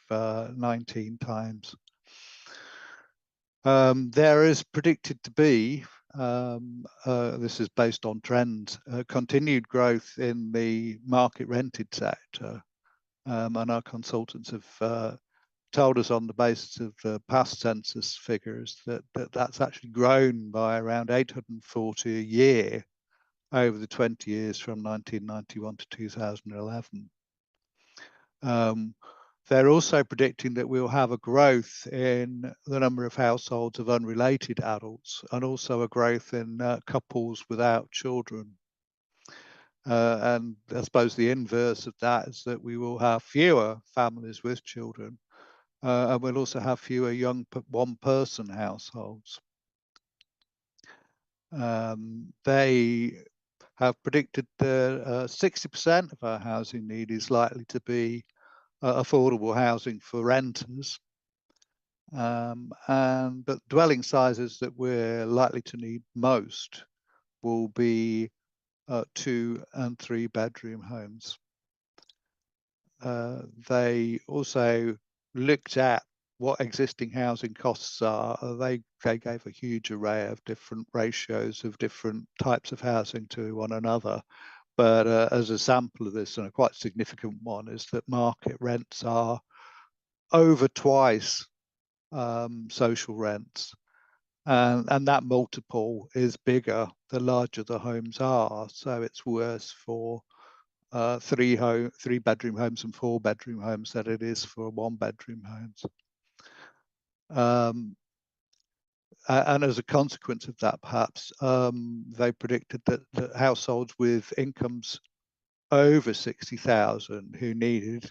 Speaker 4: 19 times. There is predicted to be, this is based on trends, continued growth in the market rented sector, and our consultants have told us on the basis of past census figures that's actually grown by around 840 a year over the 20 years from 1991 to 2011. They're also predicting that we'll have a growth in the number of households of unrelated adults, and also a growth in couples without children. And I suppose the inverse of that is that we will have fewer families with children, and we'll also have fewer young one-person households. They have predicted that 60% of our housing need is likely to be affordable housing for renters. But dwelling sizes that we're likely to need most will be 2 and 3 bedroom homes. They also looked at what existing housing costs are. They gave a huge array of different ratios of different types of housing to one another. But as a sample of this, and a quite significant one, is that market rents are over twice social rents. And that multiple is bigger the larger the homes are. So it's worse for 3 bedroom homes and 4 bedroom homes than it is for 1 bedroom homes. And as a consequence of that, perhaps, they predicted that households with incomes over 60,000 who needed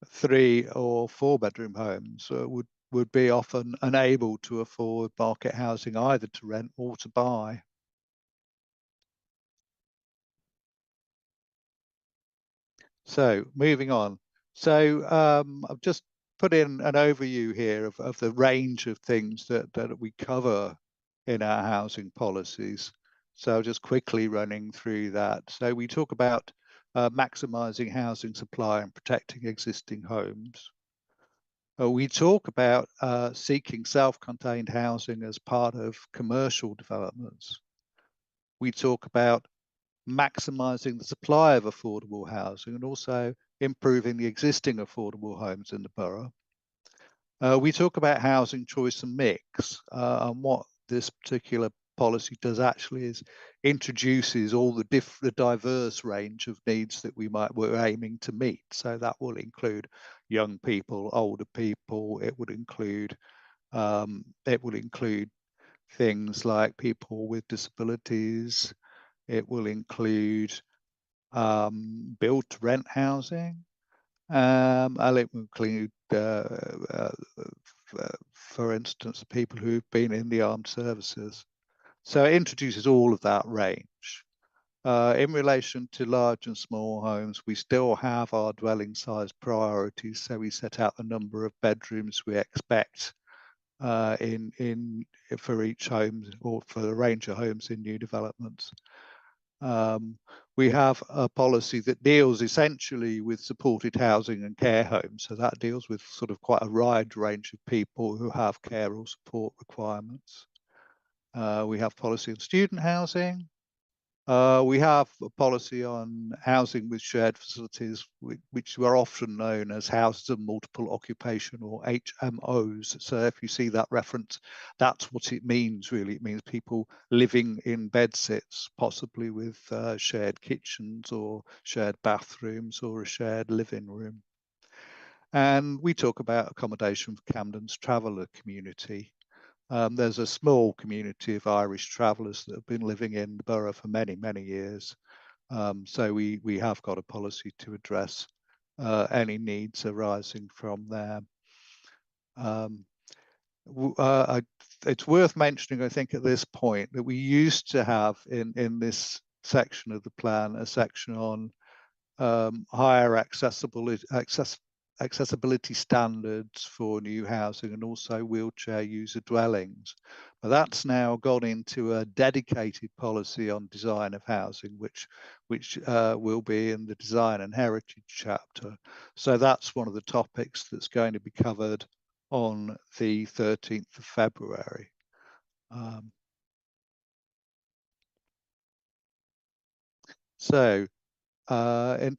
Speaker 4: 3 or 4 bedroom homes would be often unable to afford market housing, either to rent or to buy. So moving on. So I've just put in an overview here of the range of things that we cover in our housing policies. So just quickly running through that. So we talk about maximising housing supply and protecting existing homes. We talk about seeking self-contained housing as part of commercial developments. We talk about maximising the supply of affordable housing and also improving the existing affordable homes in the borough. We talk about housing choice and mix, and what this particular policy does actually is introduces all the diverse range of needs that we're aiming to meet. So that will include young people, older people. It would include things like people with disabilities. It will include build to rent housing. And it will include, for instance, people who've been in the armed services. So it introduces all of that range. In relation to large and small homes, we still have our dwelling size priorities. So we set out the number of bedrooms we expect for each home or for the range of homes in new developments. We have a policy that deals essentially with supported housing and care homes. So that deals with sort of quite a wide range of people who have care or support requirements. We have policy on student housing. We have a policy on housing with shared facilities, which are often known as houses of multiple occupation, or HMOs. So if you see that reference, that's what it means, really. It means people living in bedsits, possibly with shared kitchens or shared bathrooms or a shared living room. And we talk about accommodation for Camden's traveller community. There's a small community of Irish travellers that have been living in the borough for many, many years. So we have got a policy to address any needs arising from there. It's worth mentioning, I think, at this point, that we used to have in this section of the plan a section on higher accessibility standards for new housing and also wheelchair user dwellings. But that's now gone into a dedicated policy on design of housing, which will be in the design and heritage chapter. So that's one of the topics that's going to be covered on the 13th of February. In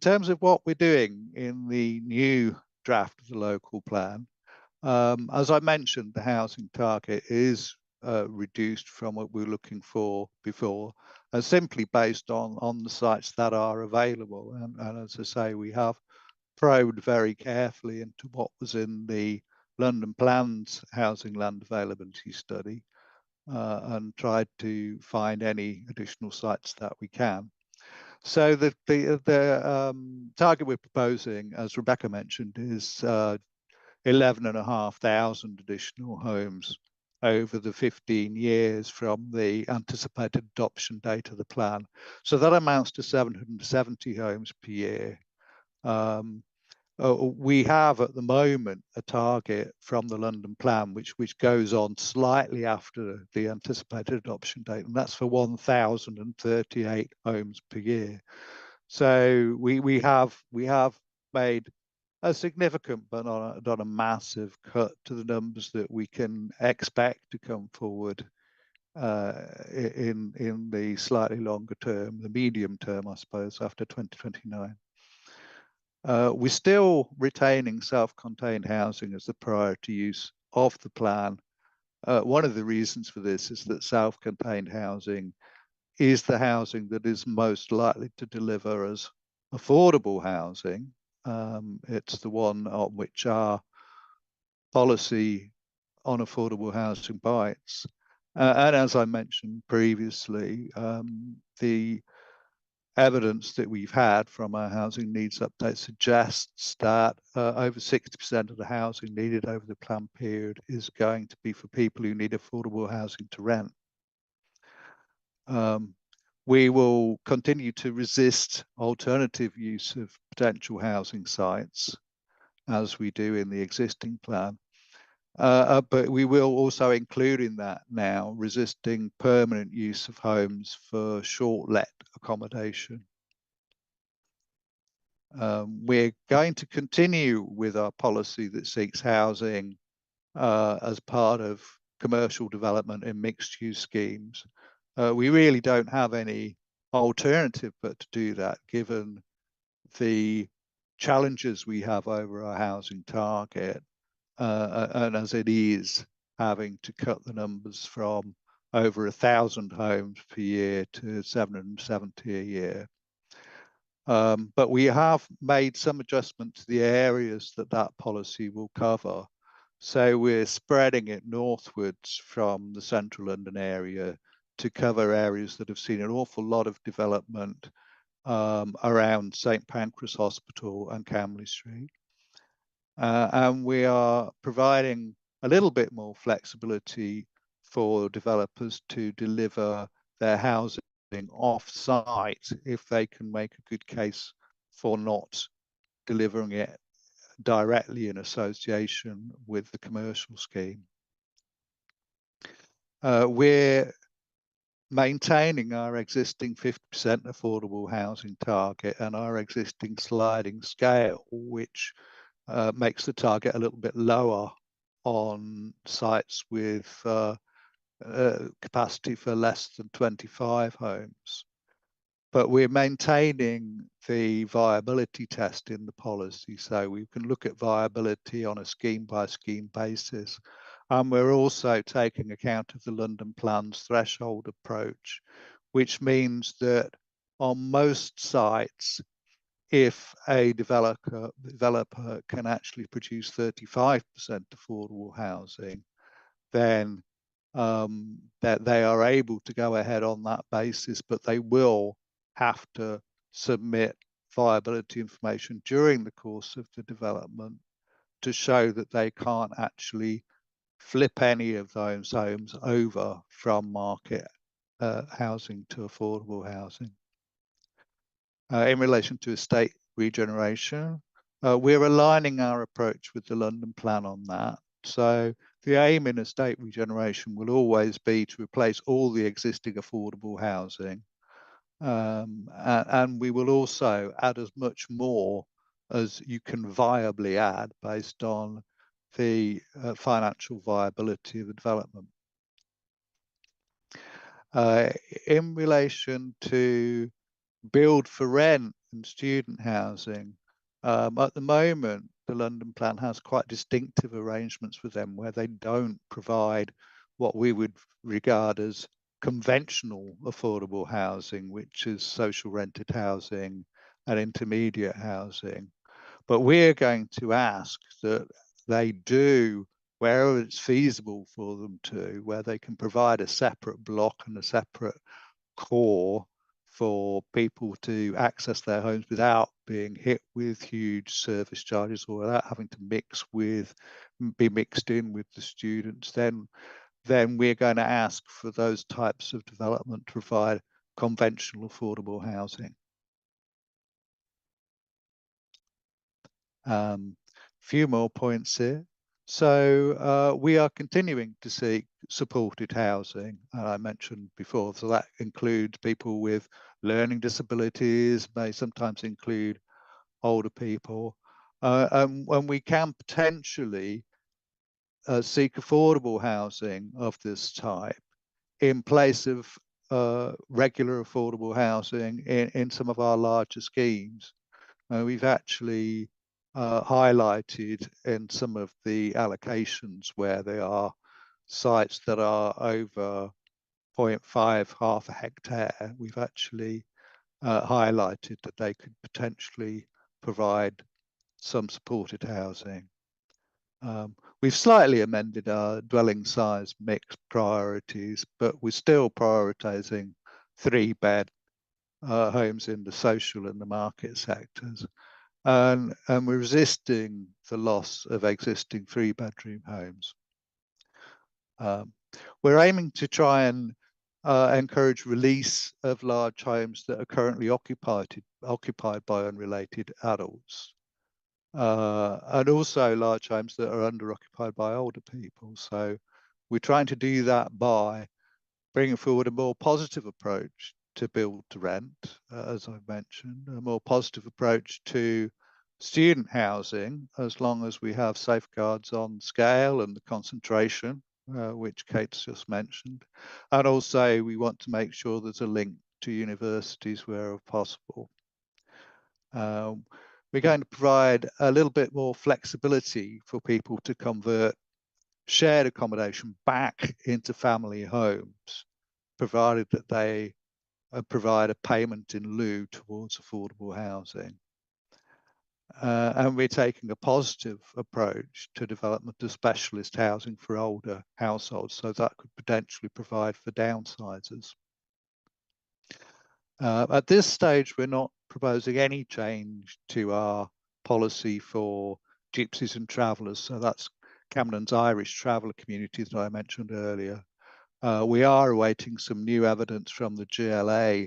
Speaker 4: terms of what we're doing in the new draft of the local plan, as I mentioned, the housing target is reduced from what we were looking for before, simply based on the sites that are available. And as I say, we have probed very carefully into what was in the London Plan's housing land availability study and tried to find any additional sites that we can. So the target we're proposing, as Rebecca mentioned, is 11,500 additional homes over the 15 years from the anticipated adoption date of the plan. So that amounts to 770 homes per year. We have at the moment a target from the London plan, which goes on slightly after the anticipated adoption date, and that's for 1,038 homes per year. So we have made a significant but not a massive cut to the numbers that we can expect to come forward in the slightly longer term, the medium term, I suppose, after 2029. We're still retaining self-contained housing as the priority use of the plan. One of the reasons for this is that self-contained housing is the housing that is most likely to deliver us affordable housing. It's the one on which our policy on affordable housing bites. And as I mentioned previously, the evidence that we've had from our housing needs update suggests that over 60% of the housing needed over the plan period is going to be for people who need affordable housing to rent. We will continue to resist alternative use of potential housing sites, as we do in the existing plan. But we will also include in that now resisting permanent use of homes for short-let accommodation. We're going to continue with our policy that seeks housing as part of commercial development in mixed-use schemes. We really don't have any alternative but to do that, given the challenges we have over our housing target, and as it is having to cut the numbers from over 1,000 homes per year to 770 a year. But we have made some adjustment to the areas that policy will cover. So we're spreading it northwards from the central London area to cover areas that have seen an awful lot of development around St Pancras Hospital and Camden Street. And we are providing a little bit more flexibility for developers to deliver their housing off-site if they can make a good case for not delivering it directly in association with the commercial scheme. We're maintaining our existing 50% affordable housing target and our existing sliding scale, which makes the target a little bit lower on sites with capacity for less than 25 homes. But we're maintaining the viability test in the policy, so we can look at viability on a scheme-by-scheme basis. And we're also taking account of the London Plan's threshold approach, which means that on most sites, if a developer can actually produce 35% affordable housing, then that they are able to go ahead on that basis, but they will have to submit viability information during the course of the development to show that they can't actually flip any of those homes over from market housing to affordable housing. In relation to estate regeneration, we're aligning our approach with the London Plan on that. So the aim in estate regeneration will always be to replace all the existing affordable housing. And we will also add as much more as you can viably add based on the financial viability of the development. In relation to build for rent and student housing, at the moment, the London Plan has quite distinctive arrangements with them where they don't provide what we would regard as conventional affordable housing, which is social rented housing and intermediate housing. But we're going to ask that they do, wherever it's feasible for them to, where they can provide a separate block and a separate core for people to access their homes without being hit with huge service charges or without having to be mixed in with the students, then then we're going to ask for those types of development to provide conventional affordable housing. Few more points here. So we are continuing to seek supported housing, I mentioned before. So that includes people with learning disabilities, may sometimes include older people. And we can potentially seek affordable housing of this type in place of regular affordable housing in some of our larger schemes. We've actually highlighted in some of the allocations where there are sites that are over 0.5, half a hectare. We've actually highlighted that they could potentially provide some supported housing. We've slightly amended our dwelling size mix priorities, but we're still prioritizing 3-bed homes in the social and the market sectors. And we're resisting the loss of existing 3-bedroom homes. We're aiming to try and encourage release of large homes that are currently occupied by unrelated adults. And also large homes that are under-occupied by older people. So we're trying to do that by bringing forward a more positive approach to build to rent, as I've mentioned, a more positive approach to student housing, as long as we have safeguards on scale and the concentration, which Kate's just mentioned. And also we want to make sure there's a link to universities where possible. We're going to provide a little bit more flexibility for people to convert shared accommodation back into family homes, provided that they provide a payment in lieu towards affordable housing. And we're taking a positive approach to development of specialist housing for older households, so that could potentially provide for downsizers. At this stage, we're not proposing any change to our policy for gypsies and travellers. So that's Camden's Irish traveller community that I mentioned earlier. We are awaiting some new evidence from the GLA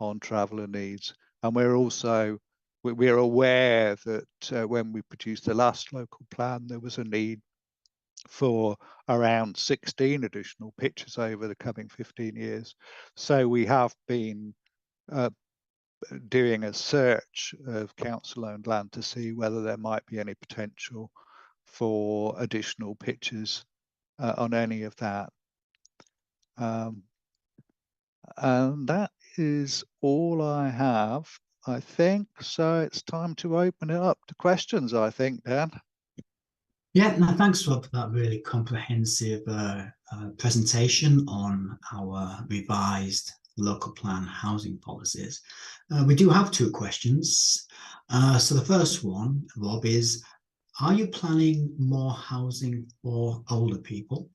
Speaker 4: on traveller needs. And we're aware that when we produced the last local plan, there was a need for around 16 additional pitches over the coming 15 years. So we have been doing a search of council-owned land to see whether there might be any potential for additional pitches on any of that. And that is all I have, I think. So it's time to open it up to questions, I think, Dan.
Speaker 1: Yeah, no, thanks, Rob, for that really comprehensive presentation on our revised local plan housing policies. We do have 2 questions. So the first one, Rob, is, are you planning more housing for older people?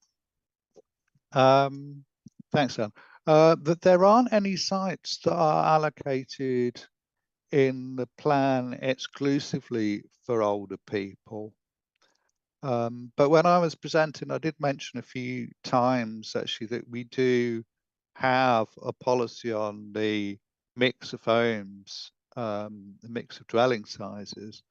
Speaker 4: Thanks, Dan. That there aren't any sites that are allocated in the plan exclusively for older people. But when I was presenting, I did mention a few times actually that we do have a policy on the mix of homes, the mix of dwelling sizes.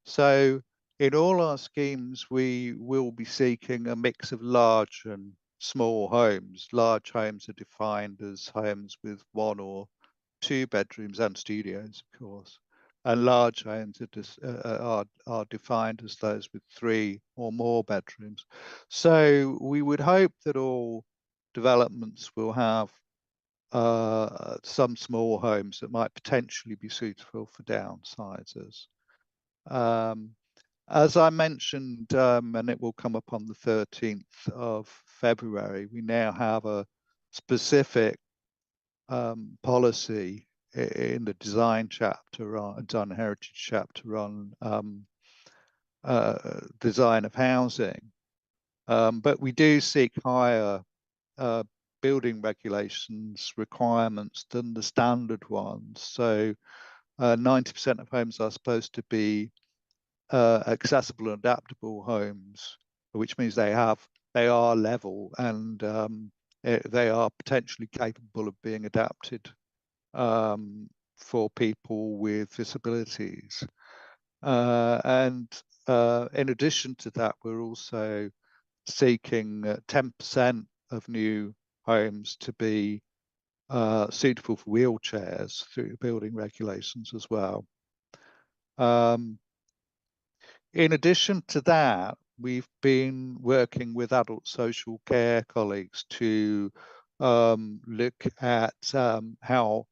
Speaker 4: So in all our schemes, we will be seeking a mix of large and small homes. Large homes are defined as homes with 1 or 2 bedrooms and studios, of course. And large homes are defined as those with 3 or more bedrooms. So we would hope that all developments will have some small homes that might potentially be suitable for downsizers. As I mentioned, and it will come up on the 13th of February, we now have a specific policy in the design chapter, design and heritage chapter on design of housing. But we do seek higher building regulations requirements than the standard ones. So 90% of homes are supposed to be accessible and adaptable homes, which means they they are level, and they are potentially capable of being adapted for people with disabilities. And in addition to that, we're also seeking 10% of new homes to be suitable for wheelchairs through building regulations as well. In addition to that, we've been working with adult social care colleagues to look at how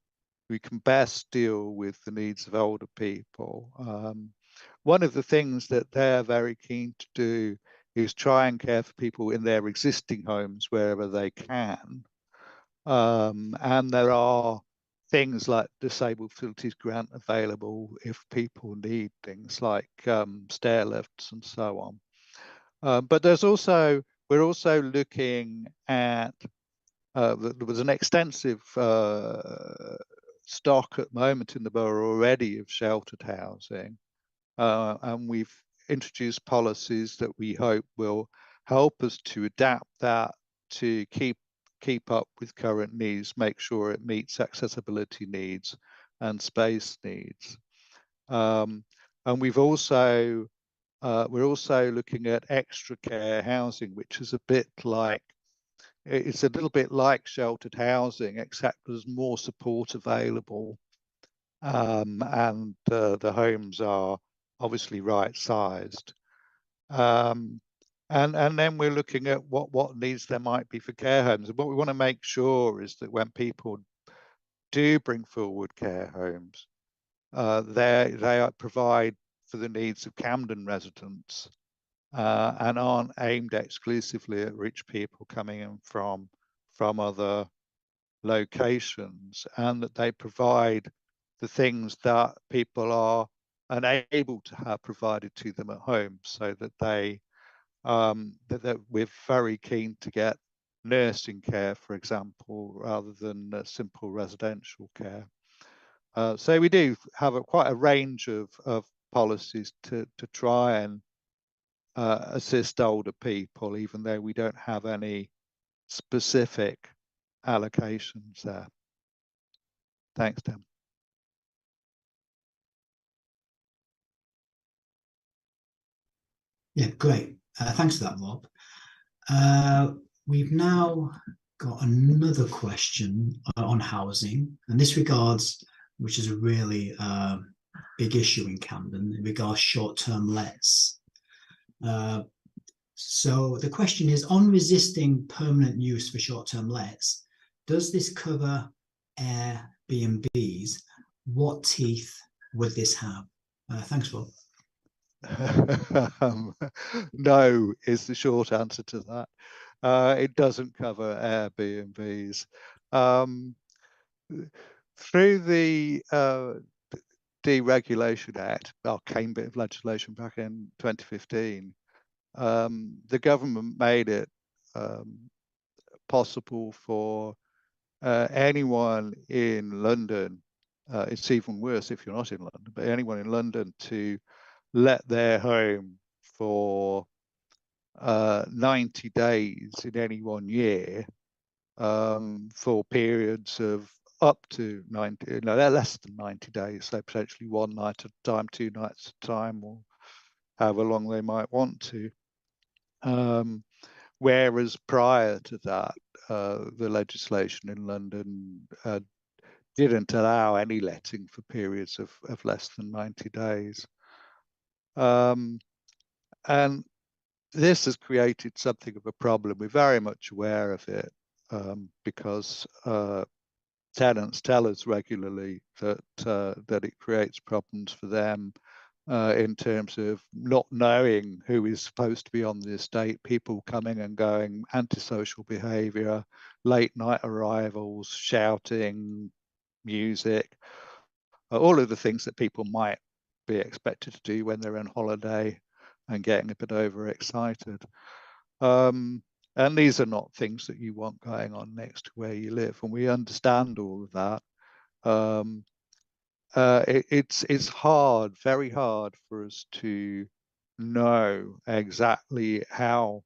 Speaker 4: we can best deal with the needs of older people. One of the things that they're very keen to do is try and care for people in their existing homes wherever they can. And there are things like disabled facilities grant available if people need things like stair lifts and so on. But there's also, we're also looking at, there was an extensive stock at the moment in the borough already of sheltered housing. And we've introduced policies that we hope will help us to adapt that to keep up with current needs, make sure it meets accessibility needs and space needs. And we're also looking at extra care housing, which is a bit like, it's a little bit like sheltered housing, except there's more support available. And the homes are obviously right-sized. And then we're looking at what needs there might be for care homes. And what we want to make sure is that when people do bring forward care homes, they provide for the needs of Camden residents and aren't aimed exclusively at rich people coming in from other locations, and that they provide the things that people are unable to have provided to them at home, so that they that we're very keen to get nursing care, for example, rather than simple residential care. So we do have quite a range of policies to try and assist older people, even though we don't have any specific allocations there. Thanks, Tim.
Speaker 1: Yeah, great. Thanks for that, Rob. We've now got another question on housing, and this regards, which is a really big issue in Camden, it regards short-term lets. So the question is, on resisting permanent use for short-term lets, does this cover Airbnbs? What teeth would this have? Thanks, Rob.
Speaker 4: No is the short answer to that. It doesn't cover Airbnbs. Through the Deregulation Act, our Cambridge legislation back in 2015, the government made it possible for anyone in London, it's even worse if you're not in London, but anyone in London to let their home for 90 days in any 1 year for periods of up to 90, no, they're less than 90 days, so potentially 1 night at a time, 2 nights at a time, or however long they might want to. Whereas prior to that, the legislation in London didn't allow any letting for periods of less than 90 days. And this has created something of a problem. We're very much aware of it because tenants tell us regularly that it creates problems for them in terms of not knowing who is supposed to be on the estate, people coming and going, antisocial behaviour, late night arrivals, shouting, music, all of the things that people might be expected to do when they're on holiday and getting a bit overexcited. And these are not things that you want going on next to where you live, and we understand all of that. It's hard, very hard for us to know exactly how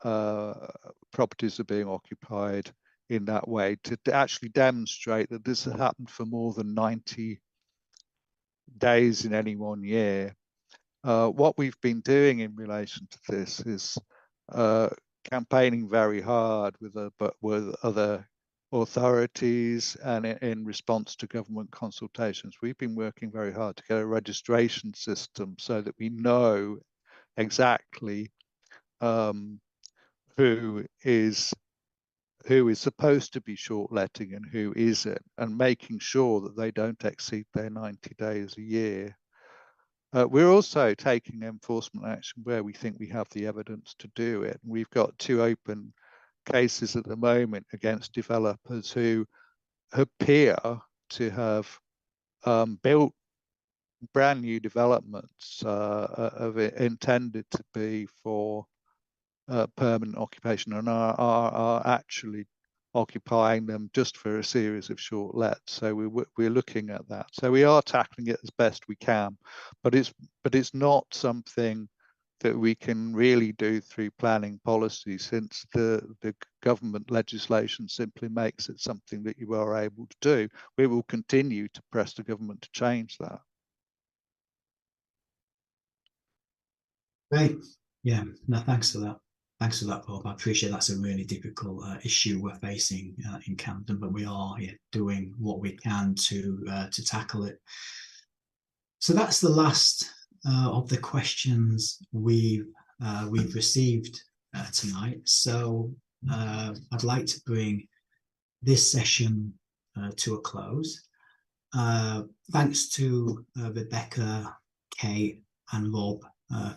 Speaker 4: properties are being occupied in that way, to actually demonstrate that this has happened for more than 90 days in any one year. What we've been doing in relation to this is campaigning very hard with other authorities, and in response to government consultations, we've been working very hard to get a registration system so that we know exactly who is supposed to be short letting and who isn't, and making sure that they don't exceed their 90 days a year. We're also taking enforcement action where we think we have the evidence to do it. We've got 2 open cases at the moment against developers who appear to have built brand new developments intended to be for permanent occupation, and are actually occupying them just for a series of short lets. So we're looking at that. So we are tackling it as best we can, but it's not something that we can really do through planning policy, since the government legislation simply makes it something that you are able to do. We will continue to press the government to change that.
Speaker 1: Great. Yeah, no, thanks for that. Thanks for that, Bob. I appreciate that's a really difficult issue we're facing in Camden, but we are doing what we can to tackle it. So that's the last of the questions we've received tonight. So I'd like to bring this session to a close. Thanks to Rebecca, Kate, and Rob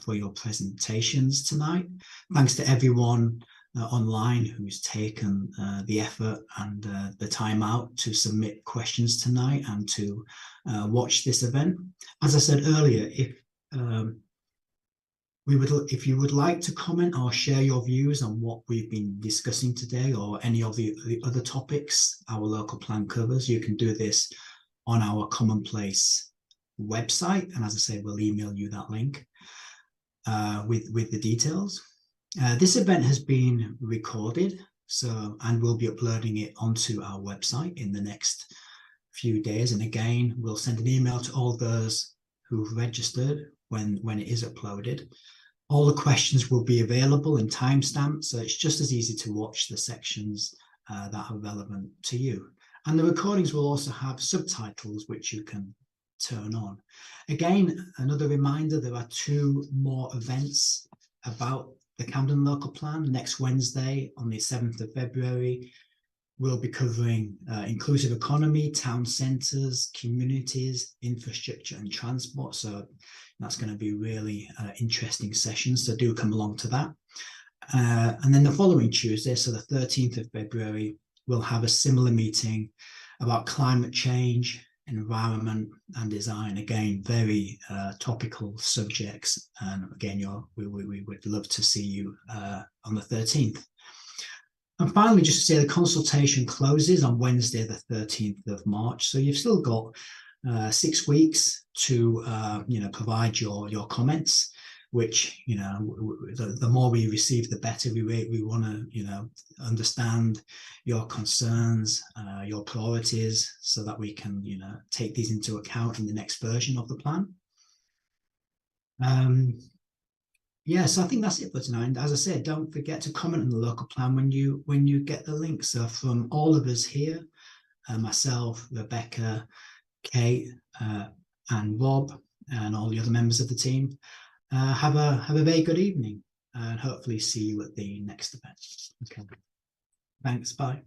Speaker 1: for your presentations tonight. Thanks to everyone online who's taken the effort and the time out to submit questions tonight and to watch this event. As I said earlier, if you would like to comment or share your views on what we've been discussing today, or any of the other topics our local plan covers, you can do this on our Commonplace website. And as I say, we'll email you that link with the details. This event has been recorded, and we'll be uploading it onto our website in the next few days. And again, we'll send an email to all those who've registered when it is uploaded. All the questions will be available in timestamps, so it's just as easy to watch the sections that are relevant to you. And the recordings will also have subtitles, which you can turn on. Again, another reminder, there are 2 more events about the Camden Local Plan. Next Wednesday, on the 7th of February, we'll be covering inclusive economy, town centres, communities, infrastructure and transport. So that's going to be really interesting sessions, so do come along to that. And then the following Tuesday, so the 13th of February, we'll have a similar meeting about climate change, environment and design. Again, very topical subjects. And again, we would love to see you on the 13th. And finally, just to say, the consultation closes on Wednesday, the 13th of March. So you've still got 6 weeks to provide your comments, which the more we receive, the better. We want to understand your concerns, your priorities, so that we can take these into account in the next version of the plan. So I think that's it for tonight. And as I said, don't forget to comment on the local plan when you get the link. So from all of us here, myself, Rebecca, Kate, and Rob, and all the other members of the team, have a very good evening, and hopefully see you at the next event. Okay, thanks, bye.